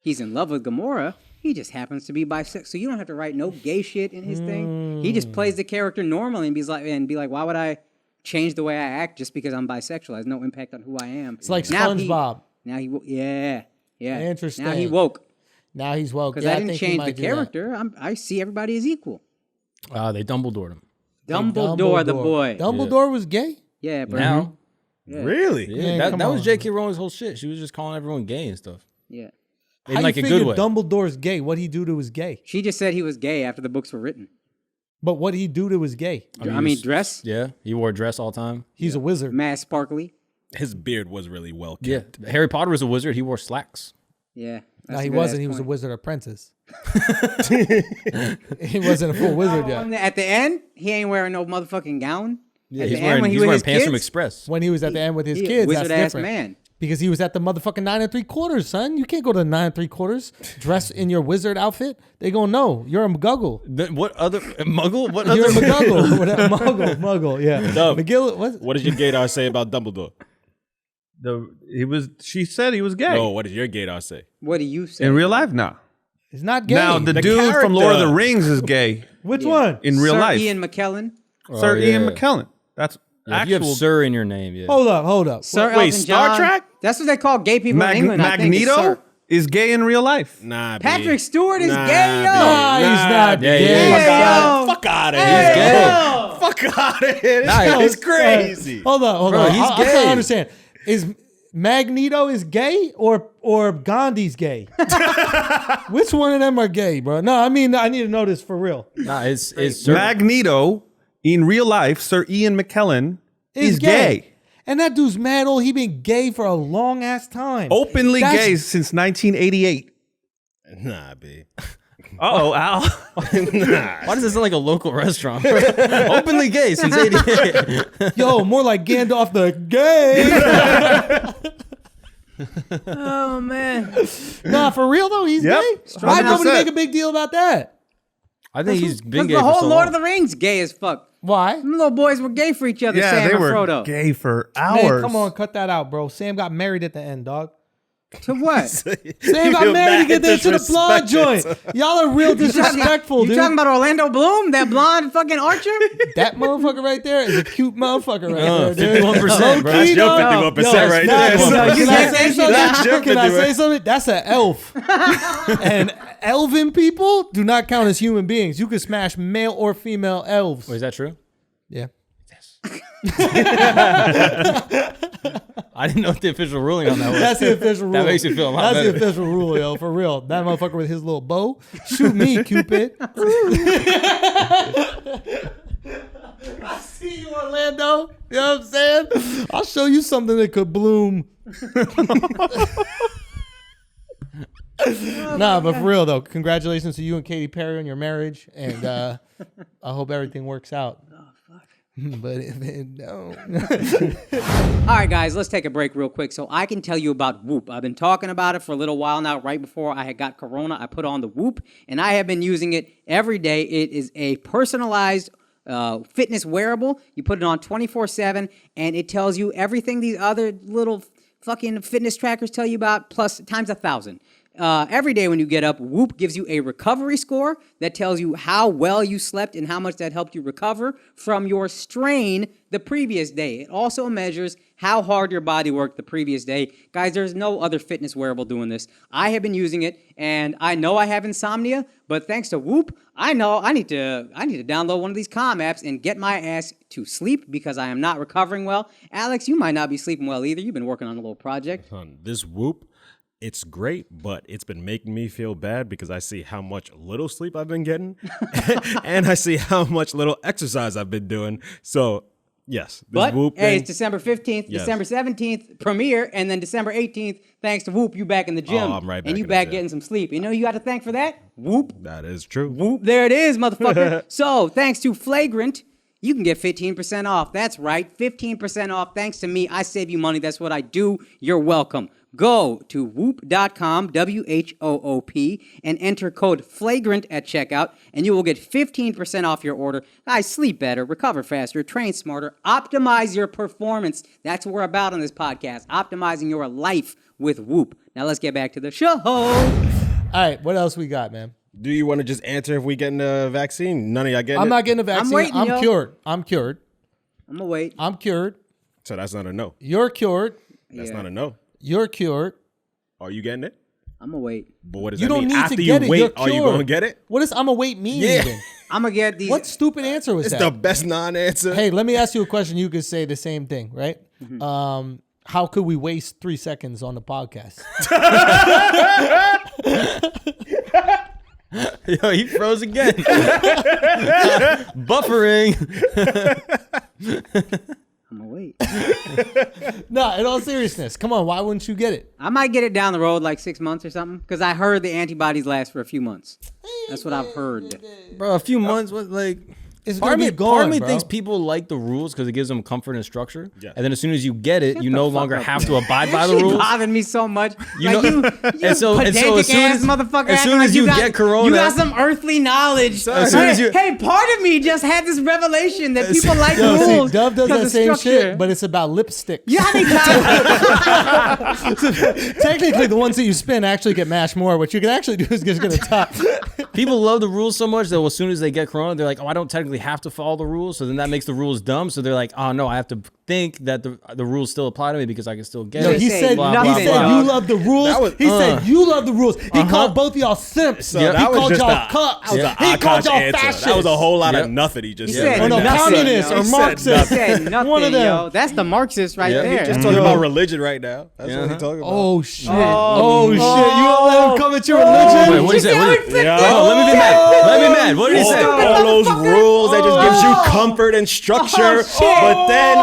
He's in love with Gamora. He just happens to be bisexual. So you don't have to write no gay shit in his thing. He just plays the character normally and be like, why would I change the way I act just because I'm bisexual? It has no impact on who I am. It's like SpongeBob. Yeah. Interesting. Now he woke. Now he's woke. Because I didn't change the character. I see everybody as equal. They Dumbledored him. Dumbledore, the boy. Dumbledore was gay? Yeah, but Now? Really? Yeah, come that was on. J.K. Rowling's whole shit. She was just calling everyone gay and stuff. yeah. In How like a you good figure way. Dumbledore's gay? What'd he do to his gay? She just said he was gay after the books were written. But what'd he do to his gay? I mean, dress, Yeah, he wore a dress all the time. He's a wizard. mask sparkly. His beard was really well Yeah, kept. Harry Potter was a wizard. He wore slacks. Yeah. No, that's he a good wasn't. ass He was a point. wizard apprentice. He wasn't a full wizard yet. At the end, he ain't wearing no motherfucking gown. Yeah, At he's the end, when he wearing with his pants from kids, Express. When he was at the end with his he a kids, that's wizard ass different. man. Because he was at the motherfucking 9 3/4, son. You can't go to 9 3/4 dressed in your wizard outfit. They gonna know you're a muggle. What other Muggle? What You're a other muggle. Whatever, muggle. Yeah. Dub. McGill. What? What does your gaydar say about Dumbledore? She said he was gay. No, what does your gaydar say? What do you say? In real life, nah. He's not gay. Now the The dude from Lord of the character. Rings is gay Which one? in real Sir life. Ian McKellen. Sir yeah. Ian McKellen. That's if you have actual Sir in your name, yeah. Hold up. Sir Wait, Elton Star John. Trek? That's what they call gay people in England. I think, is Magneto sir. is gay in real life. Nah, B. Patrick Stewart is Nah, gay, yo. B. Nah, he's not Yeah, gay. yeah. Yo. Fuck out of Hey, here. yo. Fuck out of here. Nah, This is crazy. Hold on. Bro, he's I can't gay. understand. Is Magneto is gay or Gandhi's gay? Which one of them are gay, bro? No, I mean I need to know this for real. Nah, it's Sir. Magneto in real life, Sir Ian McKellen is gay. And that dude's mad old. He been gay for a long ass time. Openly That's- gay since 1988. Nah, B. Uh-oh, Al. Why does this sound like a local restaurant? Openly gay since '88. Yo, more like Gandalf the gay. Oh, man. Nah, for real though, he's Yep. gay. Why 100%. nobody make a big deal about that? I think he's been Because gay the for whole so Lord long. of the Rings gay as fuck. Why? Them little boys were gay for each other, Yeah, Sam they and were Frodo. gay for Man, hours. come on, cut that out, bro. Sam got married at the end, dog. To what? Sam got married to get there to the blonde joint. Y'all are real disrespectful, You dude. talking about Orlando Bloom, that blonde fucking archer? That motherfucker right there is a cute motherfucker right there, dude. 51%, bro. Low-key, That's your dog. 51% right there. You Can I can't say say that. something? Can I say something? That's an elf. And elven people do not count as human beings. You can smash male or female elves. Wait, is that true? Yeah. I didn't know what the official ruling on that was. That's the official rule. That makes you feel a lot That's the better. official rule, yo, for real. That motherfucker with his little bow. Shoot me, Cupid. I see you, Orlando. You know what I'm saying? I'll show you something that could bloom. Nah, but for real though, congratulations to you and Katy Perry on your marriage, and I hope everything works out. But if it don't, All right, guys, let's take a break real quick so I can tell you about Whoop. I've been talking about it for a little while now. Right before I had got Corona, I put on the Whoop, and I have been using it every day. It is a personalized fitness wearable. You put it on 24/7, and it tells you everything these other little fucking fitness trackers tell you about, plus times 1,000. Every day when you get up, Whoop gives you a recovery score that tells you how well you slept and how much that helped you recover from your strain the previous day. It also measures how hard your body worked the previous day. Guys, there's no other fitness wearable doing this. I have been using it, and I know I have insomnia, but thanks to Whoop, I know I need to download one of these Calm apps and get my ass to sleep because I am not recovering well. Alex, you might not be sleeping well either. You've been working on a little project. This Whoop, it's great, but it's been making me feel bad because I see how much little sleep I've been getting and I see how much little exercise I've been doing. So, yes. This But, Whoop hey, thing, it's December 15th, Yes. December 17th, premiere, and then December 18th, thanks to Whoop, you back in the gym. I'm right back and you in the back gym. getting some sleep. You know who you got to thank for that? Whoop. that is true. Whoop, there it is, motherfucker. So, thanks to Flagrant, you can get 15% off. That's right, 15% off. Thanks to me, I save you money. That's what I do. You're welcome. Go to whoop.com, WHOOP, and enter code FLAGRANT at checkout, and you will get 15% off your order. Guys, sleep better, recover faster, train smarter, optimize your performance. That's what we're about on this podcast, optimizing your life with Whoop. Now let's get back to the show. All right, what else we got, man? Do you want to just answer if we getting the vaccine? None of y'all getting I'm it? not getting a vaccine. waiting, I'm yo. cured. I'm cured. I'm gonna wait. I'm cured. So that's not a no. You're cured. That's Yeah. not a no. You're cured. Are you getting it? I'm gonna wait. But what does You that don't mean? need After to you get it. wait, You're are you cured. going to get it? What does I'm a wait mean Yeah. even? I'm gonna get these. What stupid answer was It's that? the best non-answer. Hey, let me ask you a question. You could say the same thing, right? Mm-hmm. How could we waste 3 seconds on the podcast? Yo, he froze again. Buffering. I'm gonna wait. No, in all seriousness, come on. Why wouldn't you get it? I might get it down the road like 6 months or something because I heard the antibodies last for a few months. That's what I've heard. Bro, a few months, what, like... It's Part gonna of be me, part of gone, me bro. thinks people like the rules because it gives them comfort and structure. Yeah. And then as soon as you get it, you no the fuck longer up. have to abide by the Shit rules. bothered me so much. You Like know- you and so pedantic as soon ass as- motherfucker. as soon acting as like you got, get corona- you got some earthly knowledge. As soon as you- hey, part of me just had this revelation that people like Yo, rules. see, Dove does 'cause that of same structure. shit, but it's about lipsticks. You know how many times? Technically, the ones that you spin actually get mashed more. What you can actually do is just get a top. People love the rules so much that as soon as they get corona, they're like, oh, I don't technically have to follow the rules. So then that makes the rules dumb. So they're like, oh, no, I have to think that the rules still apply to me because I can still get No, it. he say said, nothing, he said dog. you love the rules. That was- he said you love the rules. He called both of y'all simps. So He that was called just y'all a, cucks. that was an He called Akaash y'all answer. fascists. That was a whole lot Yep. of nothing he just He said. said Or no, nothing, communists yo. or He said Marxists. He said nothing, One of them. yo. That's the Marxist right Yeah. there. Just talking about religion right now. That's what Yeah. he's talking about. Oh shit! Oh shit! You gonna let him come at your religion? Wait, what did he say? What did he- Yeah. Oh, let me be mad. Let me be mad. What did he say? all those rules that just gives you comfort and structure, but then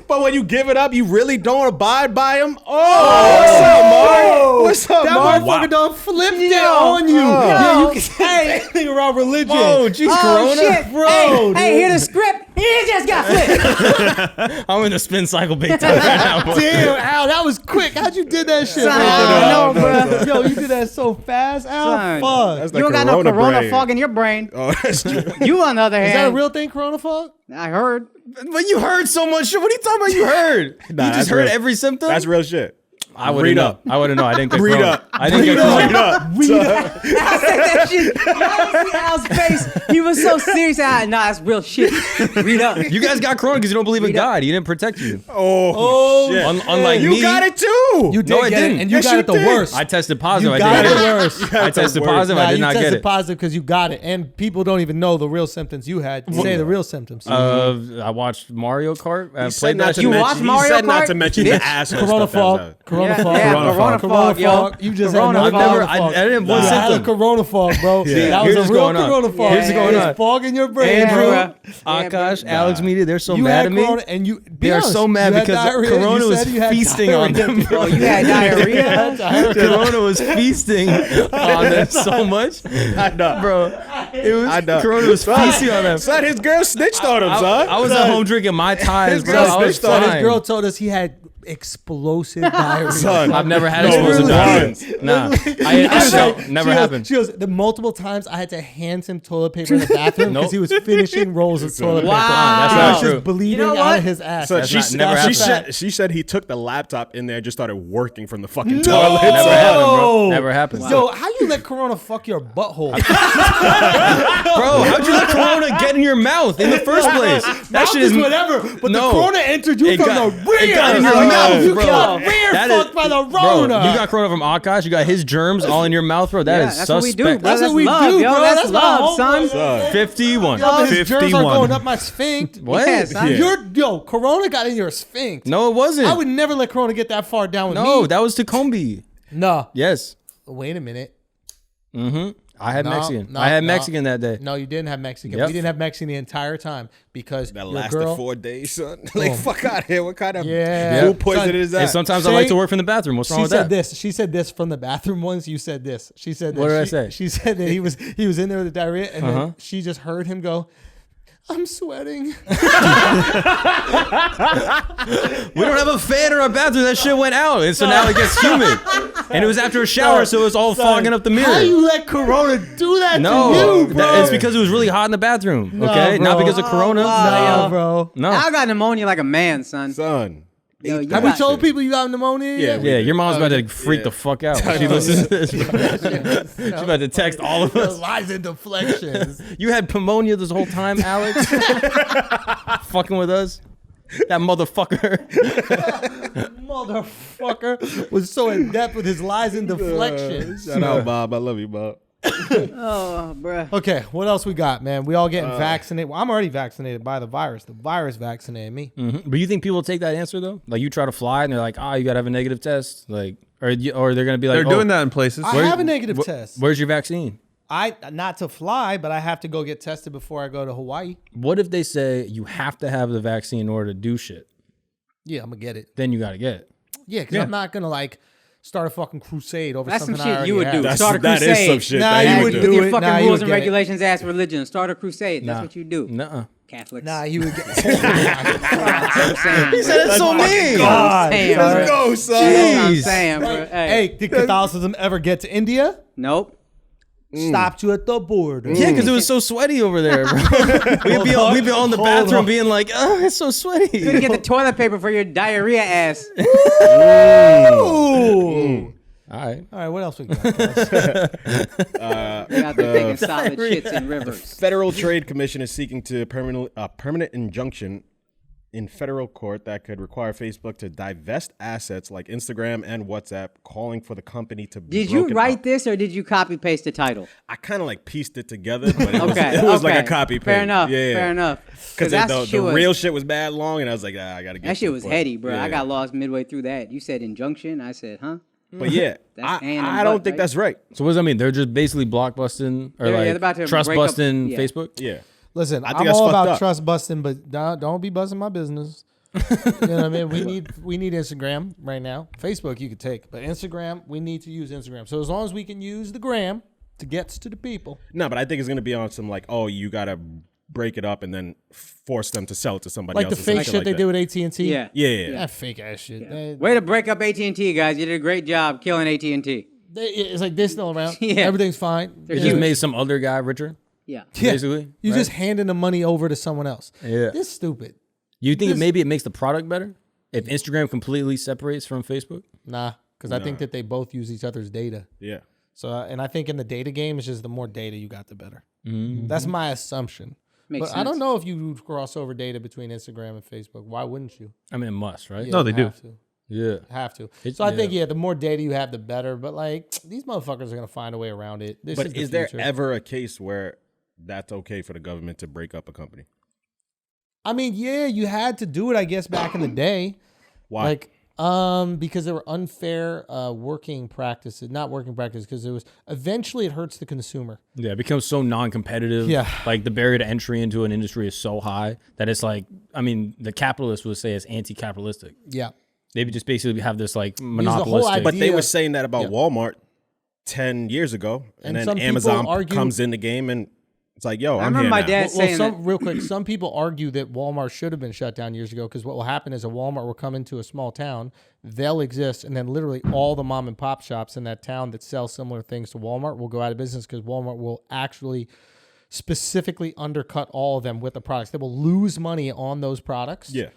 but when you give it up, you really don't abide by them. What's up, Mark? What's up, That Mark? motherfucker done flipped it on you. Yeah, you can say anything around religion. Oh, jeez, Oh corona. shit, Bro, Hey, dude. hey, hear the script. He just got flipped. I'm in the spin cycle big time right now. boy. Damn, Al, that was quick. How'd you did that shit? Son, I don't know, bro. Yo, you did that so fast, Al. Son. Fuck. That's You don't got no corona corona brain. fog in your brain. Oh, that's true. You, on the other Is hand, that a real thing, Corona fog? I heard. But you heard so much shit. What are you talking about? You heard. Nah, You that's just heard real. every symptom. That's real shit. I wouldn't Read know. up. I wouldn't know. I didn't get Read corona. up. I didn't get Read corona. up. I said that shit. Y'all see Al's face. He was so serious. Nah, that's real shit. Read up. You guys got corona because you don't believe in Read up. God. He didn't protect you. Oh, shit. Unlike You me, got it too. You did No, I get didn't. it, and you Yes, got you it the did. worst. I tested positive. You I got didn't it get it. worst. I tested the positive. Nah, I did you not tested get it. positive because you got it, and people don't even know the real symptoms you had. Say the real symptoms. I watched Mario Kart. He said Played not that to shit. You mention- watch he Mario said not Kart? to mention the asshole Corona stuff that was fog. out. Corona Yeah, fog. yeah, Corona Corona fog. fog, yo. Fog. You just Corona had no fog. Never, Corona fog. I didn't have one You had a symptom. Corona fog, bro. Yeah. That was Here's a what's real going on. Corona fog. Here's what's going There's on. fog in your brain, Andrew, bro. Akash, AlexxMedia, they're so You mad had at me. Corona, and you. They are so mad because Corona was feasting on them. Oh, you had diarrhea? Corona was feasting on them so much, I know. bro. It was I know. Corona was feasting on them. Son, his girl snitched on him, son. I was at home drinking my ties, His bro. girl I was snitched on So him. this fine. girl told us he had explosive diarrhea. Son, I've never had No, explosive once. diarrhea. Nah, never happened. She goes, the multiple times I had to hand him toilet paper in the bathroom because Nope. he was finishing rolls of toilet paper. Wow. That's He not was true. just bleeding You know out what? of his ass. So That's she, not- never happened. she said he took the laptop in there and just started working from the fucking No! toilet. Never happened, bro. Oh. Never happened. Yo, how you let Corona fuck your butthole? Bro, how'd you let Corona get in your mouth in the first place? That Mouth shit is is whatever, but No. the Corona entered you It from got- the rear. it got in your Oh, mouth, you bro. got rear That fucked by the Bro, Rona. you got Corona from Akaash. You got his germs all in your mouth, bro. That Yeah, is that's what we suspect. do, bro. That's what we love, do, yo. bro. That's That's my love, homeboy. son. 51. Yo, his germs are 51. going up my sphinx. What? Yeah, son. Yo, Corona got in your sphinx. No, it wasn't. I would never let Corona get that far down with No, me. that was Tacombe. No. Yes. Wait a minute. I had No, Mexican. no, I had no. Mexican that day. No, you didn't have Mexican. Yep. We didn't have Mexican the entire time because That your lasted girl. 4 days, son. Like, fuck out of here. What kind of Yeah. food poison Son, is that? And sometimes I Say- like to work from the bathroom. What's wrong She with said that? this. She said this from the bathroom once. You said this. She said this. What did I She- say? She said that he was in there with the diarrhea, and then she just heard him go, "I'm sweating." We don't have a fan in our bathroom. That shit went out. And so now it gets humid. And it was after a shower, so it was all fogging up the mirror. How you let Corona do that No, to you, bro? it's because it was really hot in the bathroom. Okay, bro. not because of Corona. Nah, No, bro. no. I got pneumia like a man, son. Son. Yo, you Have we got- told people you got pneumonia? Yeah, yet? we- Yeah, your mom's about to freak the fuck out when she listens to this. She's about to text all of us. Lies and deflections. You had pneumonia this whole time, Alex? Fucking with us? That motherfucker. Motherfucker was so in depth with his lies and deflections. Shout out, Bob. I love you, Bob. Oh, bruh. Okay, what else we got, man? We all getting vaccinated. Well, I'm already vaccinated by the virus. The virus vaccinated me. But you think people take that answer though? Like you try to fly and they're like, you gotta have a negative test, like, or they're gonna be like, They're doing that in places. I have a negative test. Where's your vaccine? I not to fly, but I have to go get tested before I go to Hawaii. What if they say you have to have the vaccine in order to do shit? Yeah, I'm gonna get it. Then you gotta get it. Yeah, because I'm not gonna like start a fucking crusade over That's some something I shit already you would do. have. Start a That crusade. is some shit Nah, that you you would would do With do. your it. fucking Nah, you rules would and get it. regulations ass religion. Start a crusade. That's Nah. what you do. Nuh-uh. Catholics. Nah, you would get. That's what I'm saying. He said it's so mean. God, Saying, sorry. bro. Go, son. That's what I'm Jeez. saying, bro. Hey, did Catholicism ever get to India? Nope. Stopped you at the border. Yeah, because it was so sweaty over there, bro. we'd be all in the bathroom being like, oh, it's so You sweady. get the toilet paper for your diarrhea ass. Ooh. All right. All right, what else we got? Guys? They out there taking solid shits in rivers. Federal Trade Commission is seeking to permanent injunction in federal court that could require Facebook to divest assets like Instagram and WhatsApp, calling for the company to be Did you broken write up. this or did you copy paste the title? I kind of like pieced it together, but it was, Okay, it was okay. like a copy paste. Fair enough. Yeah, Fair enough. Because that the shit was- real shit was bad long, and I was like, I gotta get That to shit the was point. heady, bro. I Yeah. got lost midway through that. You said injunction. I said, huh? But yeah, That's hand and I don't butt, think right? that's right. So what does that mean? They're just basically blockbusting or They're about to trust break up- busting yeah. Facebook? Yeah. Listen, I think I'm that's all fucked about up. trust busting, but don't be busting my business. You know what I mean? We need Instagram right now. Facebook you could take, but Instagram we need to use Instagram. So as long as we can use the gram to get to the people. No, but I think it's gonna be on some like, oh, you gotta break it up and then force them to sell it to somebody Like else. the or some fake shit like they that. do with AT&T. Yeah. Yeah. That fake ass shit. Way to break up AT&T, guys. You did a great job killing AT&T. It's like they're still around. Yeah. Everything's fine. They're They huge. just made some other guy richer. Yeah. Yeah. basically, You right? just handing the money over to someone else. Yeah. This is stupid. You think maybe it makes the product better if Instagram completely separates from Facebook? Nah, because I think that they both use each other's data. Yeah. So, and I think in the data game, it's just the more data you got, the better. Mm-hmm. That's my assumption. Makes But sense. I don't know if you cross over data between Instagram and Facebook. Why wouldn't you? I mean, it must, right? Yeah, No, they you do. have to. Yeah. Have to. It- So I think, the more data you have, the better. But like, these motherfuckers are going to find a way around it. This But is, the is there future. ever a case where that's okay for the government to break up a company? I mean, yeah, you had to do it, I guess, back in the day. Why? Like, because there were unfair working practices, not working practices, because it was eventually it hurts the consumer. Yeah, it becomes so non-competitive. Yeah. Like the barrier to entry into an industry is so high that it's like, I mean, the capitalists would say it's anti-capitalistic. Yeah. They would just basically have this like whole monopolistic. idea- But they Yeah. were saying that about Walmart 10 years ago, and And then some people Amazon argue- comes in the game and It's like, yo, I I'm remember here my now. dad saying that. Real quick, some people argue that Walmart should have been shut down years ago because what will happen is a Walmart will come into a small town, they'll exist, and then literally all the mom and pop shops in that town that sell similar things to Walmart will go out of business because Walmart will actually specifically undercut all of them with the products. They will lose money on those products. Yeah.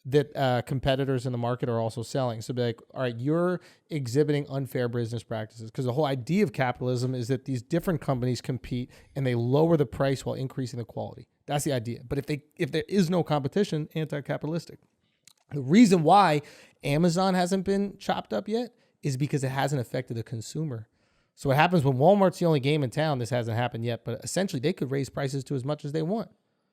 That competitors in the market are also selling. So be like, all right, you're exhibiting unfair business practices because the whole idea of capitalism is that these different companies compete and they lower the price while increasing the quality. That's the idea. But if there is no competition, anti-capitalistic. The reason why Amazon hasn't been chopped up yet is because it hasn't affected the consumer. So what happens when Walmart's the only game in town, this hasn't happened yet, but essentially they could raise prices to as much as they want.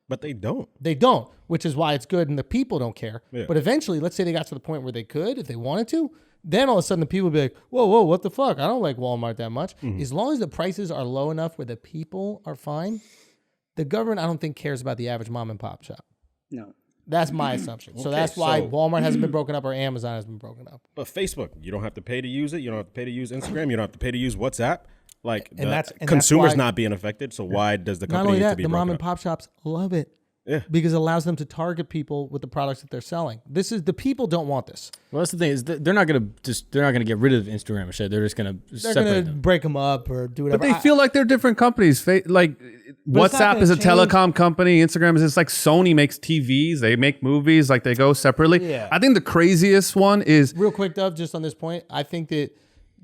But they don't. They don't, which is why it's good and the people don't care. Yeah. But eventually, let's say they got to the point where they could, if they wanted to, then all of a sudden the people would be like, whoa, what the fuck? I don't like Walmart that much. As long as the prices are low enough where the people are fine, the government, I don't think, cares about the average mom and pop shop. No. That's my assumption. So Okay, that's why so- Walmart hasn't been broken up or Amazon has been broken up. But Facebook, you don't have to pay to use it. You don't have to pay to use Instagram. You don't have to pay to use WhatsApp. Like, And that's consumers why- not being affected. So why does the Not company only need to that, be the broken mom and up? pop shops love it. Yeah. Because it allows them to target people with the products that they're selling. This is the people don't want this. Well, that's the thing is they're not gonna get rid of Instagram and shit. They're just gonna They're separate going to them. break them up or do whatever. But they feel like they're different companies. Like not WhatsApp gonna is a change. telecom company. Instagram is just like Sony makes TVs. They make movies. Like they go separately. Yeah. I think the craziest one is Real quick, Dove, just on this point, I think that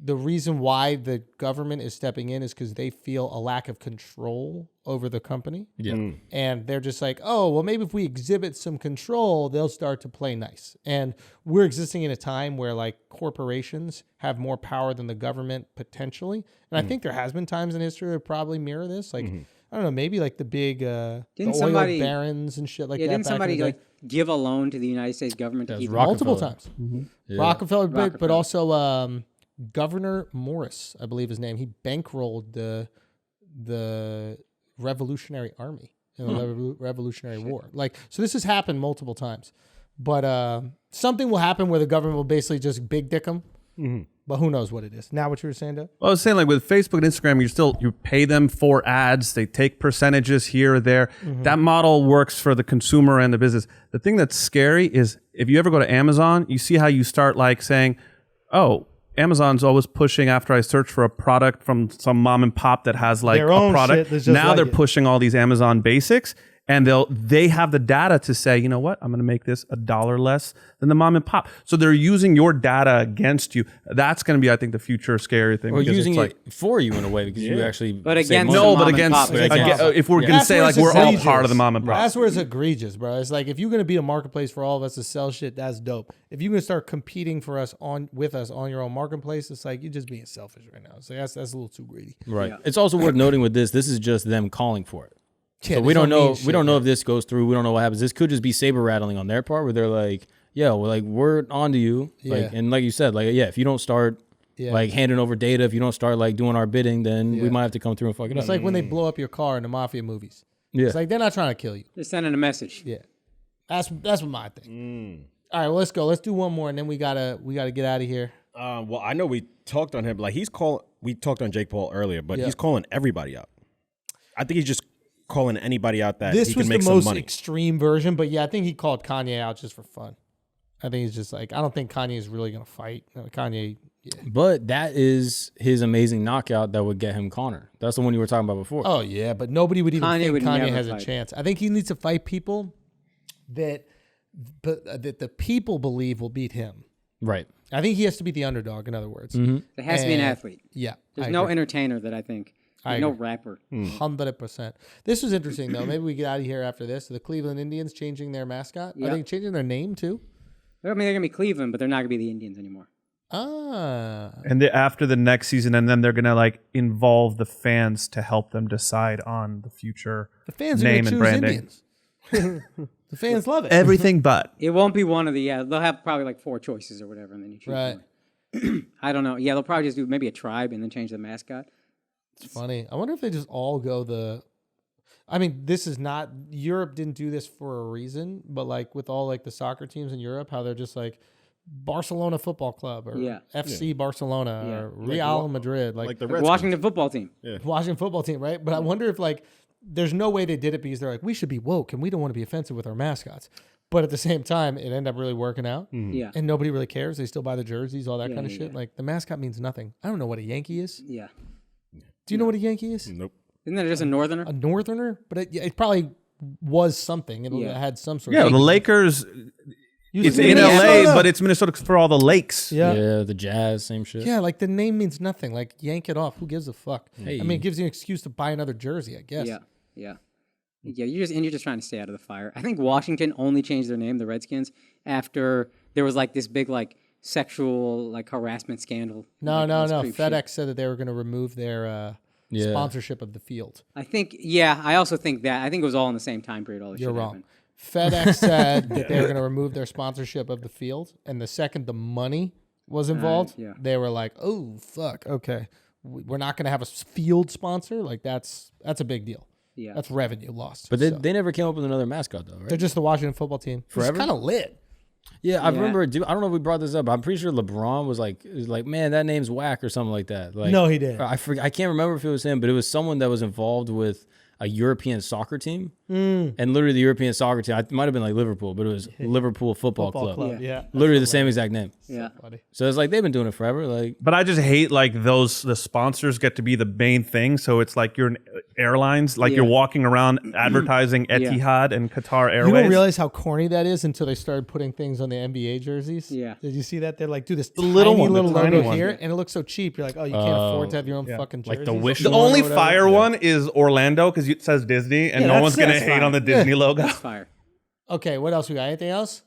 the reason why the government is stepping in is because they feel a lack of control over the company. Yeah. And they're just like, oh, well, maybe if we exhibit some control, they'll start to play nice. And we're existing in a time where like corporations have more power than the government potentially. And I think there has been times in history that probably mirror this. Like, I don't know, maybe like the big the oil barons and shit like that. Didn't back in the somebody day. like give a loan to the United States government to That was keep Multiple Rockefeller. times. Rockefeller, big, but Rockefeller. also Governor Morris, I believe his name. He bankrolled the Revolutionary Army in the Revolutionary War. Like, so this has happened multiple times. But something will happen where the government will basically just big dick them. But who knows what it is. Now what you were saying, Doug? I was saying, like with Facebook and Instagram, you pay them for ads. They take percentages here or there. That model works for the consumer and the business. The thing that's scary is if you ever go to Amazon, you see how you start like saying, "Oh, Amazon's always pushing after I search for a product from some mom and pop that has like Their a own product." shit that's just Now like they're it. pushing all these Amazon basics. And they have the data to say, you know what, I'm going to make this $1 less than the mom and pop. So they're using your data against you. That's going to be, I think, the future scary thing. Or because using it's like, it for you in a way because you actually. But save against money. no, the but mom and against, pop, if we're going to That's say where like it's we're all egregious. part of the mom and pop. That's where it's egregious, bro. It's like if you're gonna be a marketplace for all of us to sell shit, that's dope. If you're gonna start competing for us on your own marketplace, it's like you're just being selfish right now. So that's a little too greedy. Right. It's also worth noting with this is just them calling for it. Yeah, So this we don't know. mean We shit, don't know man. if this goes through. We don't know what happens. This could just be saber rattling on their part, where they're like, "Yeah, well, like we're on to you." Like, Yeah. and like you said, like, yeah, if you don't start like handing over data, if you don't start like doing our bidding, then we might have to come through and fuck it up. It's like when they blow up your car in the mafia movies. Yeah. It's like they're not trying to kill you. They're sending a message. Yeah, that's what my thing. All right, well, let's go. Let's do one more, and then we gotta get out of here. Well, I know we talked on him. Like we talked on Jake Paul earlier, but Yeah. he's calling everybody out. I think he's just calling anybody out that This he was can make the some most money. extreme version, but yeah, I think he called Kanye out just for fun. I think he's just like, I don't think Kanye is really gonna fight. Kanye, yeah. But that is his amazing knockout that would get him Connor. That's the one you were talking about before. Oh yeah, but nobody would even Kanye think would Kanye never has a fight. chance. I think he needs to fight people that the people believe will beat him. Right. I think he has to be the underdog. In other words, There has to be an And- athlete. yeah, There's I no agree. entertainer that I think. I No agree. rapper. 100%. This was interesting though. Maybe we get out of here after this. The Cleveland Indians changing their mascot. I Yeah. think changing their name too. I mean, they're gonna be Cleveland, but they're not gonna be the Indians anymore. Ah, And after the next season, and then they're going to like involve the fans to help them decide on the future the fans are name gonna and choose branding. Indians. The fans love it. Everything but. It won't be one of the. Yeah, they'll have probably like 4 choices or whatever, and then you choose Right. one. I don't know. Yeah, they'll probably just do maybe a tribe and then change the mascot. It's funny. I wonder if they just all go the. I mean, this is not Europe didn't do this for a reason, but like with all like the soccer teams in Europe, how they're just like Barcelona Football Club or Yeah. FC Barcelona Yeah. or Real Madrid, like the Like Redskins. Washington football team. Washington football team, right? But I wonder if like there's no way they did it because they're like, we should be woke and we don't want to be offensive with our mascots. But at the same time, it ended up really working out. Yeah. And nobody really cares. They still buy the jerseys, all that Yeah, kind of yeah, shit. yeah. Like the mascot means nothing. I don't know what a Yankee is. Yeah. Do you know what a Yankee is? Nope. Isn't that just a northerner? A northerner? But it probably was something. It Yeah. had some sort Yeah, of... the Lakers. It's to in be LA, Minnesota. but it's Minnesota for all the lakes. Yeah. Yeah, the Jazz, same shit. Yeah, like the name means nothing. Like yank it off. Who gives a fuck? Hey. I mean, it gives you an excuse to buy another jersey, I guess. Yeah. Yeah. Yeah, you're just trying to stay out of the fire. I think Washington only changed their name, the Redskins, after there was like this big like sexual like harassment scandal. No. Like, all this creep shit. FedEx said that they were going to remove their sponsorship of the field. I think I also think that. I think it was all in the same time period. All this You're shit wrong. happened. FedEx said that they were going to remove their sponsorship of the field, and the second the money was involved, yeah. they were like, "Oh fuck, okay, we're not going to have a field sponsor. Like that's a big deal. Yeah. That's revenue lost." But So, they never came up with another mascot though, right? they're just the Washington football team. Forever? It's kind of lit. Yeah, I Yeah. remember. I don't know if we brought this up. But I'm pretty sure LeBron was like, man, that name's whack or something like that. Like, No, he didn't. I can't remember if it was him, but it was someone that was involved with a European soccer team, and literally the European soccer team. It might have been like Liverpool, but it was Liverpool Football Club. Yeah. Literally the same exact name. Yeah. So it's like they've been doing it forever. Like, But I just hate like the sponsors get to be the main thing. So it's like you're an airlines, like you're walking around advertising Etihad and Qatar Airways. You don't realize how corny that is until they started putting things on the NBA jerseys. Yeah. Did you see that? They're like, do this little tiny one, the little tiny logo one. here, and it looks so cheap. You're like, oh, you can't afford to have your own fucking jerseys. like the Wish The one or only whatever. fire one is Orlando because it says Disney, and no that's- one's gonna that's hate fine. on the Disney logo. That's fire. Okay, what else we got? Anything else?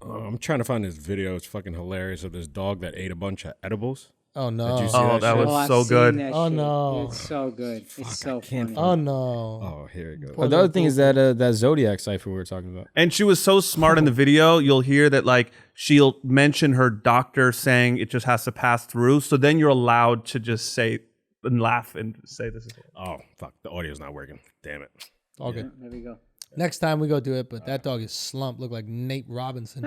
I'm trying to find this video. It's fucking hilarious of this dog that ate a bunch of edibles. Oh no. Did you see Oh, that shit? was I've so seen good. that Oh, shit. no. It's so good. It's so funny. Oh no. Oh, here it goes. the other thing is that Zodiac cipher we were talking about. And she was so smart in the video. You'll hear that like she'll mention her doctor saying it just has to pass through. So then you're allowed to just say and laugh and say this is. Oh, fuck. The audio's not working. Damn it. All good. There we go. Next time we go do it, but that dog is slumped. Look like Nate Robinson.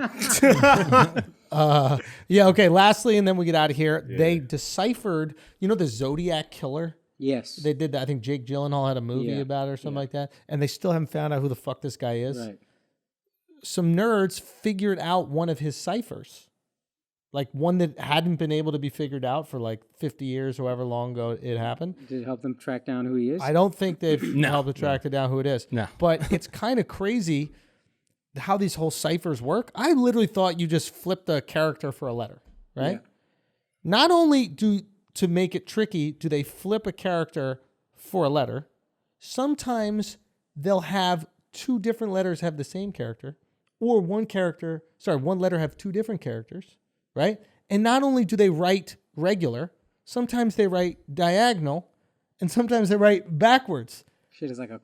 Yeah. Okay. Lastly, and then we get out of here. They deciphered. You know the Zodiac killer. Yes. They did that. I think Jake Gyllenhaal had a movie Yeah. about it or something like that, and they still haven't found out who the fuck this guy is. Right. Some nerds figured out one of his ciphers, like one that hadn't been able to be figured out for like 50 years, however long ago it happened. Did it help them track down who he is? I don't think they've helped to track it down who it is. No. But it's kind of crazy how these whole ciphers work. I literally thought you just flipped a character for a letter, right? Yeah. Not only to make it tricky, do they flip a character for a letter, sometimes they'll have two different letters have the same character, or one letter have two different characters, right? And not only do they write regular, sometimes they write diagonal, and sometimes they write backwards. Shit is like a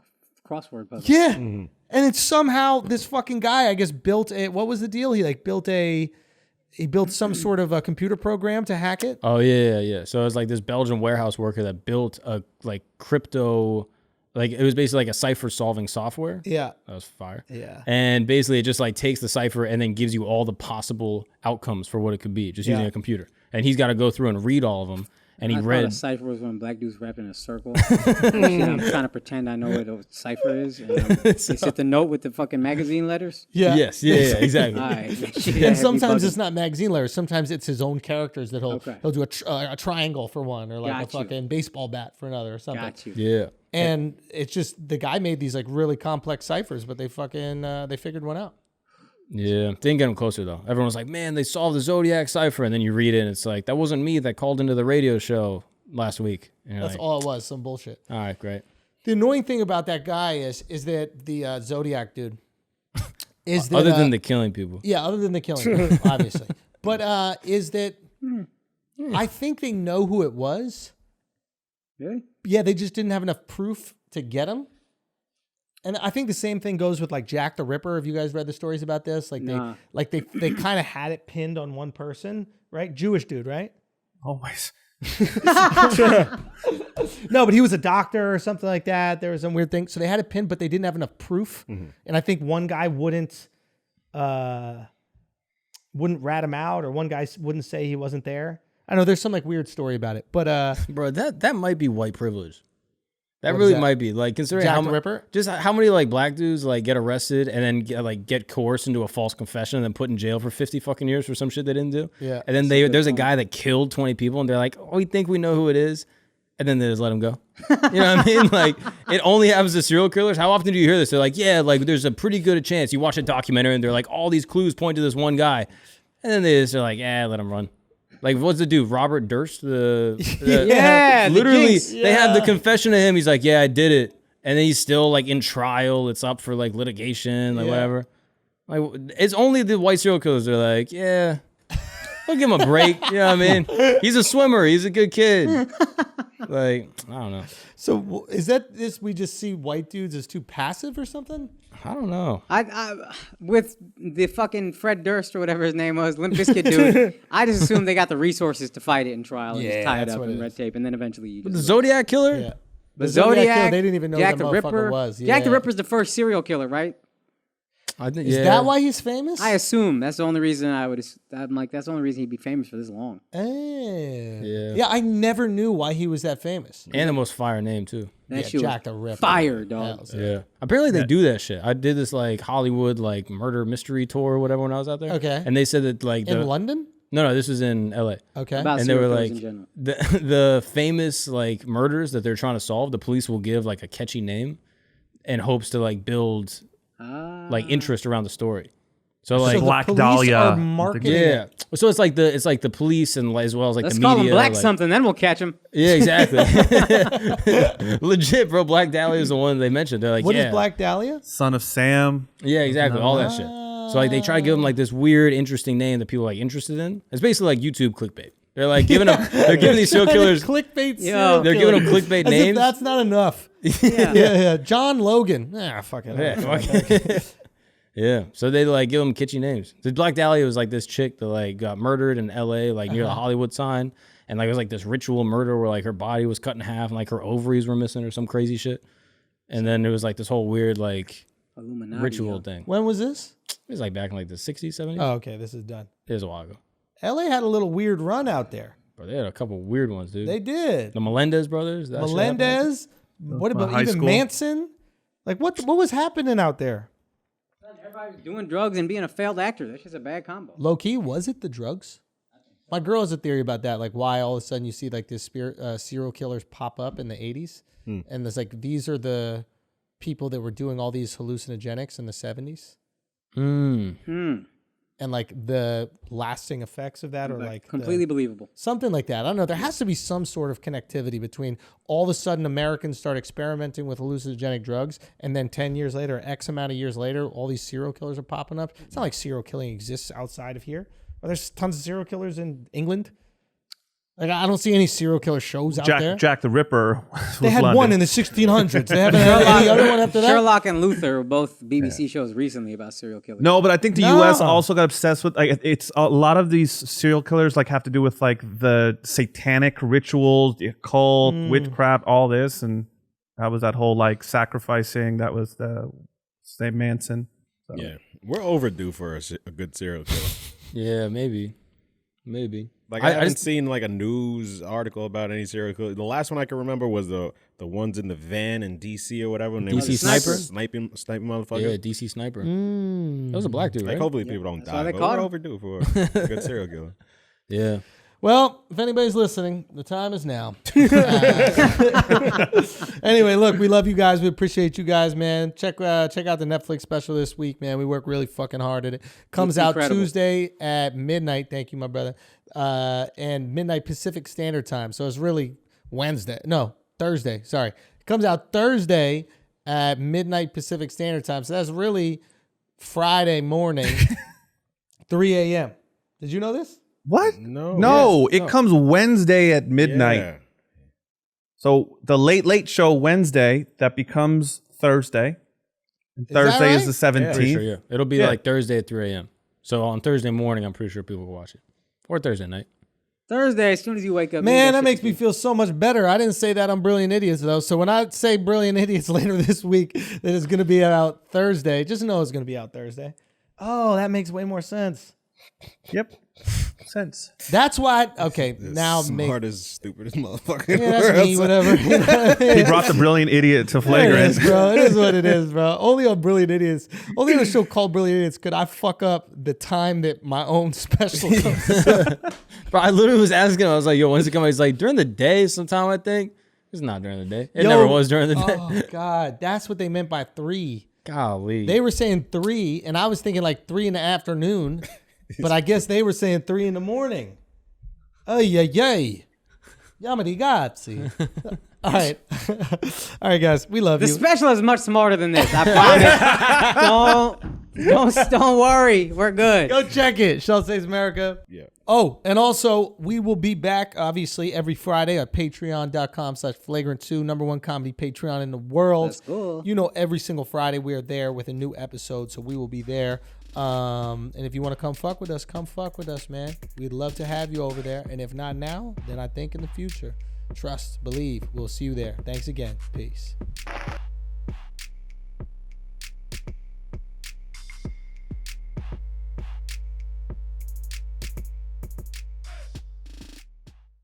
crossword puzzle. Yeah. And it's somehow this fucking guy, I guess, built what was the deal? He built some sort of a computer program to hack it. Oh yeah. So it's like this Belgian warehouse worker that built a like crypto, like it was basically like a cipher solving software. Yeah. That was fire. Yeah. And basically it just like takes the cipher and then gives you all the possible outcomes for what it could be just using Yeah. a computer. And he's got to go through and read all of them. And he I thought read. a cipher was when black dudes rap in a circle. Shit, I'm trying to pretend I know what a cipher is. And it's at the note with the fucking magazine letters. Yeah. Yes. Yeah. Exactly. All right. And sometimes it's not magazine letters. Sometimes it's his own characters that Okay. he'll do a triangle for one, or like Got a you. fucking baseball bat for another, or something. Got you. Yeah. And it's just the guy made these like really complex ciphers, but they fucking they figured one out. Yeah, didn't get him closer though. Everyone was like, "Man, they solved the Zodiac cipher," and then you read it, and it's like, "That wasn't me that called into the radio show last week." And you're That's like, all it was, some bullshit. all right, great. The annoying thing about that guy is that the Zodiac dude is that, Other than the killing people, yeah, other than the killing, obviously, but is that I think they know who it was. Really? Yeah, they just didn't have enough proof to get him. And I think the same thing goes with like Jack the Ripper. Have you guys read the stories about this? Like Nah. they kind of had it pinned on one person, right? Jewish dude, right? Always. No, but he was a doctor or something like that. There was some weird thing. So they had it pinned, but they didn't have enough proof. And I think one guy wouldn't rat him out, or one guy wouldn't say he wasn't there. I know there's some like weird story about it, but bro, that might be white privilege. That What really is that? might be like considering Jack how the Ripper? just how many like black dudes like get arrested and then get coerced into a false confession and then put in jail for 50 fucking years for some shit they didn't do. Yeah. And then there's a guy that killed 20 people and they're like, oh, we think we know who it is, and then they just let him go. You know what I mean? Like it only happens to serial killers. How often do you hear this? They're like, yeah, like there's a pretty good chance. You watch a documentary and they're like, all these clues point to this one guy, and then they just are like, let him run. Like, what's the dude? Robert Durst? Yeah, the literally, Jinx. they have the confession of him. He's like, yeah, I did it. And then he's still, like, in trial. It's up for, like, litigation, like, whatever. Like, it's only the white serial killers that are like, yeah, we'll give him a break. You know what I mean? He's a swimmer. He's a good kid. Like, I don't know. So is that this? We just see white dudes as too passive or something? I don't know. I with the fucking Fred Durst or whatever his name was, Limp Bizkit dude, I just assumed they got the resources to fight it in trial and just tie it that's up what in it red is. tape, and then eventually you just The Zodiac Killer? Yeah. the Zodiac Zodiac, Killer, they didn't even know Jack that the motherfucker Ripper was. Jack the Yeah. Ripper's the first serial killer, right? I think, Is that why he's famous? I assume that's the only reason I'm like that's the only reason he'd be famous for this long. Yeah, I never knew why he was that famous. And the most fire name, too. That Yeah, shit was Jack the Ripper. fire, dog. Hells Yeah. Apparently they do that shit. I did this like Hollywood like murder mystery tour or whatever when I was out there. Okay. And they said that like In London? No, this was in LA. Okay. About And they were serial killers like in general. the famous like murders that they're trying to solve, the police will give like a catchy name in hopes to like build like interest around the story. So like the Black police Dahlia. are marketing yeah. it. So it's like the police and as well as like Let's the call media. him Black like, something, then we'll catch him. Yeah, exactly. Legit, bro. Black Dahlia is the one they mentioned. They're like, What yeah. is Black Dahlia? Son of Sam. Yeah, exactly. All that shit. So like they try to give them like this weird, interesting name that people are like interested in. It's basically like YouTube clickbait. They're like giving them, they're giving these serial killers, clickbait. Yo. they're giving them clickbait As if names. that's not enough. yeah. John Logan. Fuck it. Yeah, fuck. Yeah. So they like give them kitschy names. The Black Dahlia was like this chick that like got murdered in LA, like near the Hollywood sign. And like it was like this ritual murder where like her body was cut in half and like her ovaries were missing or some crazy shit. And then it was like this whole weird like Illuminati, ritual yo. thing. When was this? It was like back in like the 60s, 70s. Oh, okay. This is done. It was a while ago. LA had a little weird run out there. But they had a couple weird ones, dude. They did. The Melendez brothers. That shit happened. Melendez. What about high even school. Manson? Like what was happening out there? Everybody was doing drugs and being a failed actor. That's just a bad combo. Low key, was it the drugs? My girl has a theory about that, like why all of a sudden you see like this serial killers pop up in the 80s. And there's like, these are the people that were doing all these hallucinogenics in the 70s. And like the lasting effects of that are like Completely believable. something like that. I don't know. There has to be some sort of connectivity between all of a sudden Americans start experimenting with hallucinogenic drugs, and then 10 years later, X amount of years later, all these serial killers are popping up. It's not like serial killing exists outside of here. There's tons of serial killers in England. Like I don't see any serial killer shows out there. Jack the Ripper. They had London. one in the 1600s. They haven't had any other one after that. Sherlock and Luther were both BBC shows recently about serial killers. No, but I think the No. U.S. also got obsessed with like it's a lot of these serial killers like have to do with like the satanic rituals, the occult, witchcraft, all this, and that was that whole like sacrificing. That was the same Manson. So. Yeah, we're overdue for a good serial killer. Yeah, maybe. Like I haven't seen like a news article about any serial killer. The last one I can remember was the ones in the van in DC or whatever. And they DC were Sniper? sniping Yeah, motherfucker. DC Sniper. That was a black dude, Like right? hopefully people don't why die. they But caught we're him. overdue for a good serial killer. Yeah. Well, if anybody's listening, the time is now. Anyway, look, we love you guys. We appreciate you guys, man. Check out the Netflix special this week, man. We work really fucking hard at it. Comes out incredible. Tuesday at midnight. Thank you, my brother. And midnight Pacific Standard Time. So it's really Thursday. Sorry. It comes out Thursday at midnight Pacific Standard Time. So that's really Friday morning, 3 a.m. Did you know this? What? No. It comes Wednesday at midnight. Yeah. So the late show Wednesday that becomes Thursday. And that Thursday right? is the 17th. Pretty sure, yeah. It'll be Yeah. like Thursday at 3 a.m. So on Thursday morning, I'm pretty sure people will watch it. Or Thursday night. Thursday, as soon as you wake up. Man, that makes me feel so much better. I didn't say that on Brilliant Idiots, though. So when I say Brilliant Idiots later this week that it's going to be out Thursday, just know it's going to be out Thursday. Oh, that makes way more sense. Yep. sense. That's why. Okay, now Smart as stupid as motherfucker. Yeah, that's me. Whatever. He brought the brilliant idiot to It Flagrant. is, bro. It is what it is, bro. Only on Brilliant Idiots. Only on a show called Brilliant Idiots could I fuck up the time that my own special comes. Bro, I literally was asking him. I was like, "Yo, when's it coming?" He's like, "During the day, sometime." I think it's not during the day. It never was during the day. Oh God, that's what they meant by 3. Golly, They were saying 3, and I was thinking like 3 in the afternoon, but I guess they were saying 3 in the morning. Ay, ay, ay. Yamadi Gazzi. All right. All right, guys. We love The you. special is much smarter than this. I promise. Don't worry. We're good. Go check it. Schulz Saves America. Yeah. Oh, and also we will be back obviously every Friday at patreon.com/flagrant2, #1 comedy Patreon in the world. That's cool. You know, every single Friday we are there with a new episode, so we will be there. And if you want to come fuck with us, man. We'd love to have you over there. And if not now, then I think in the future. Trust, believe. We'll see you there. Thanks again. Peace.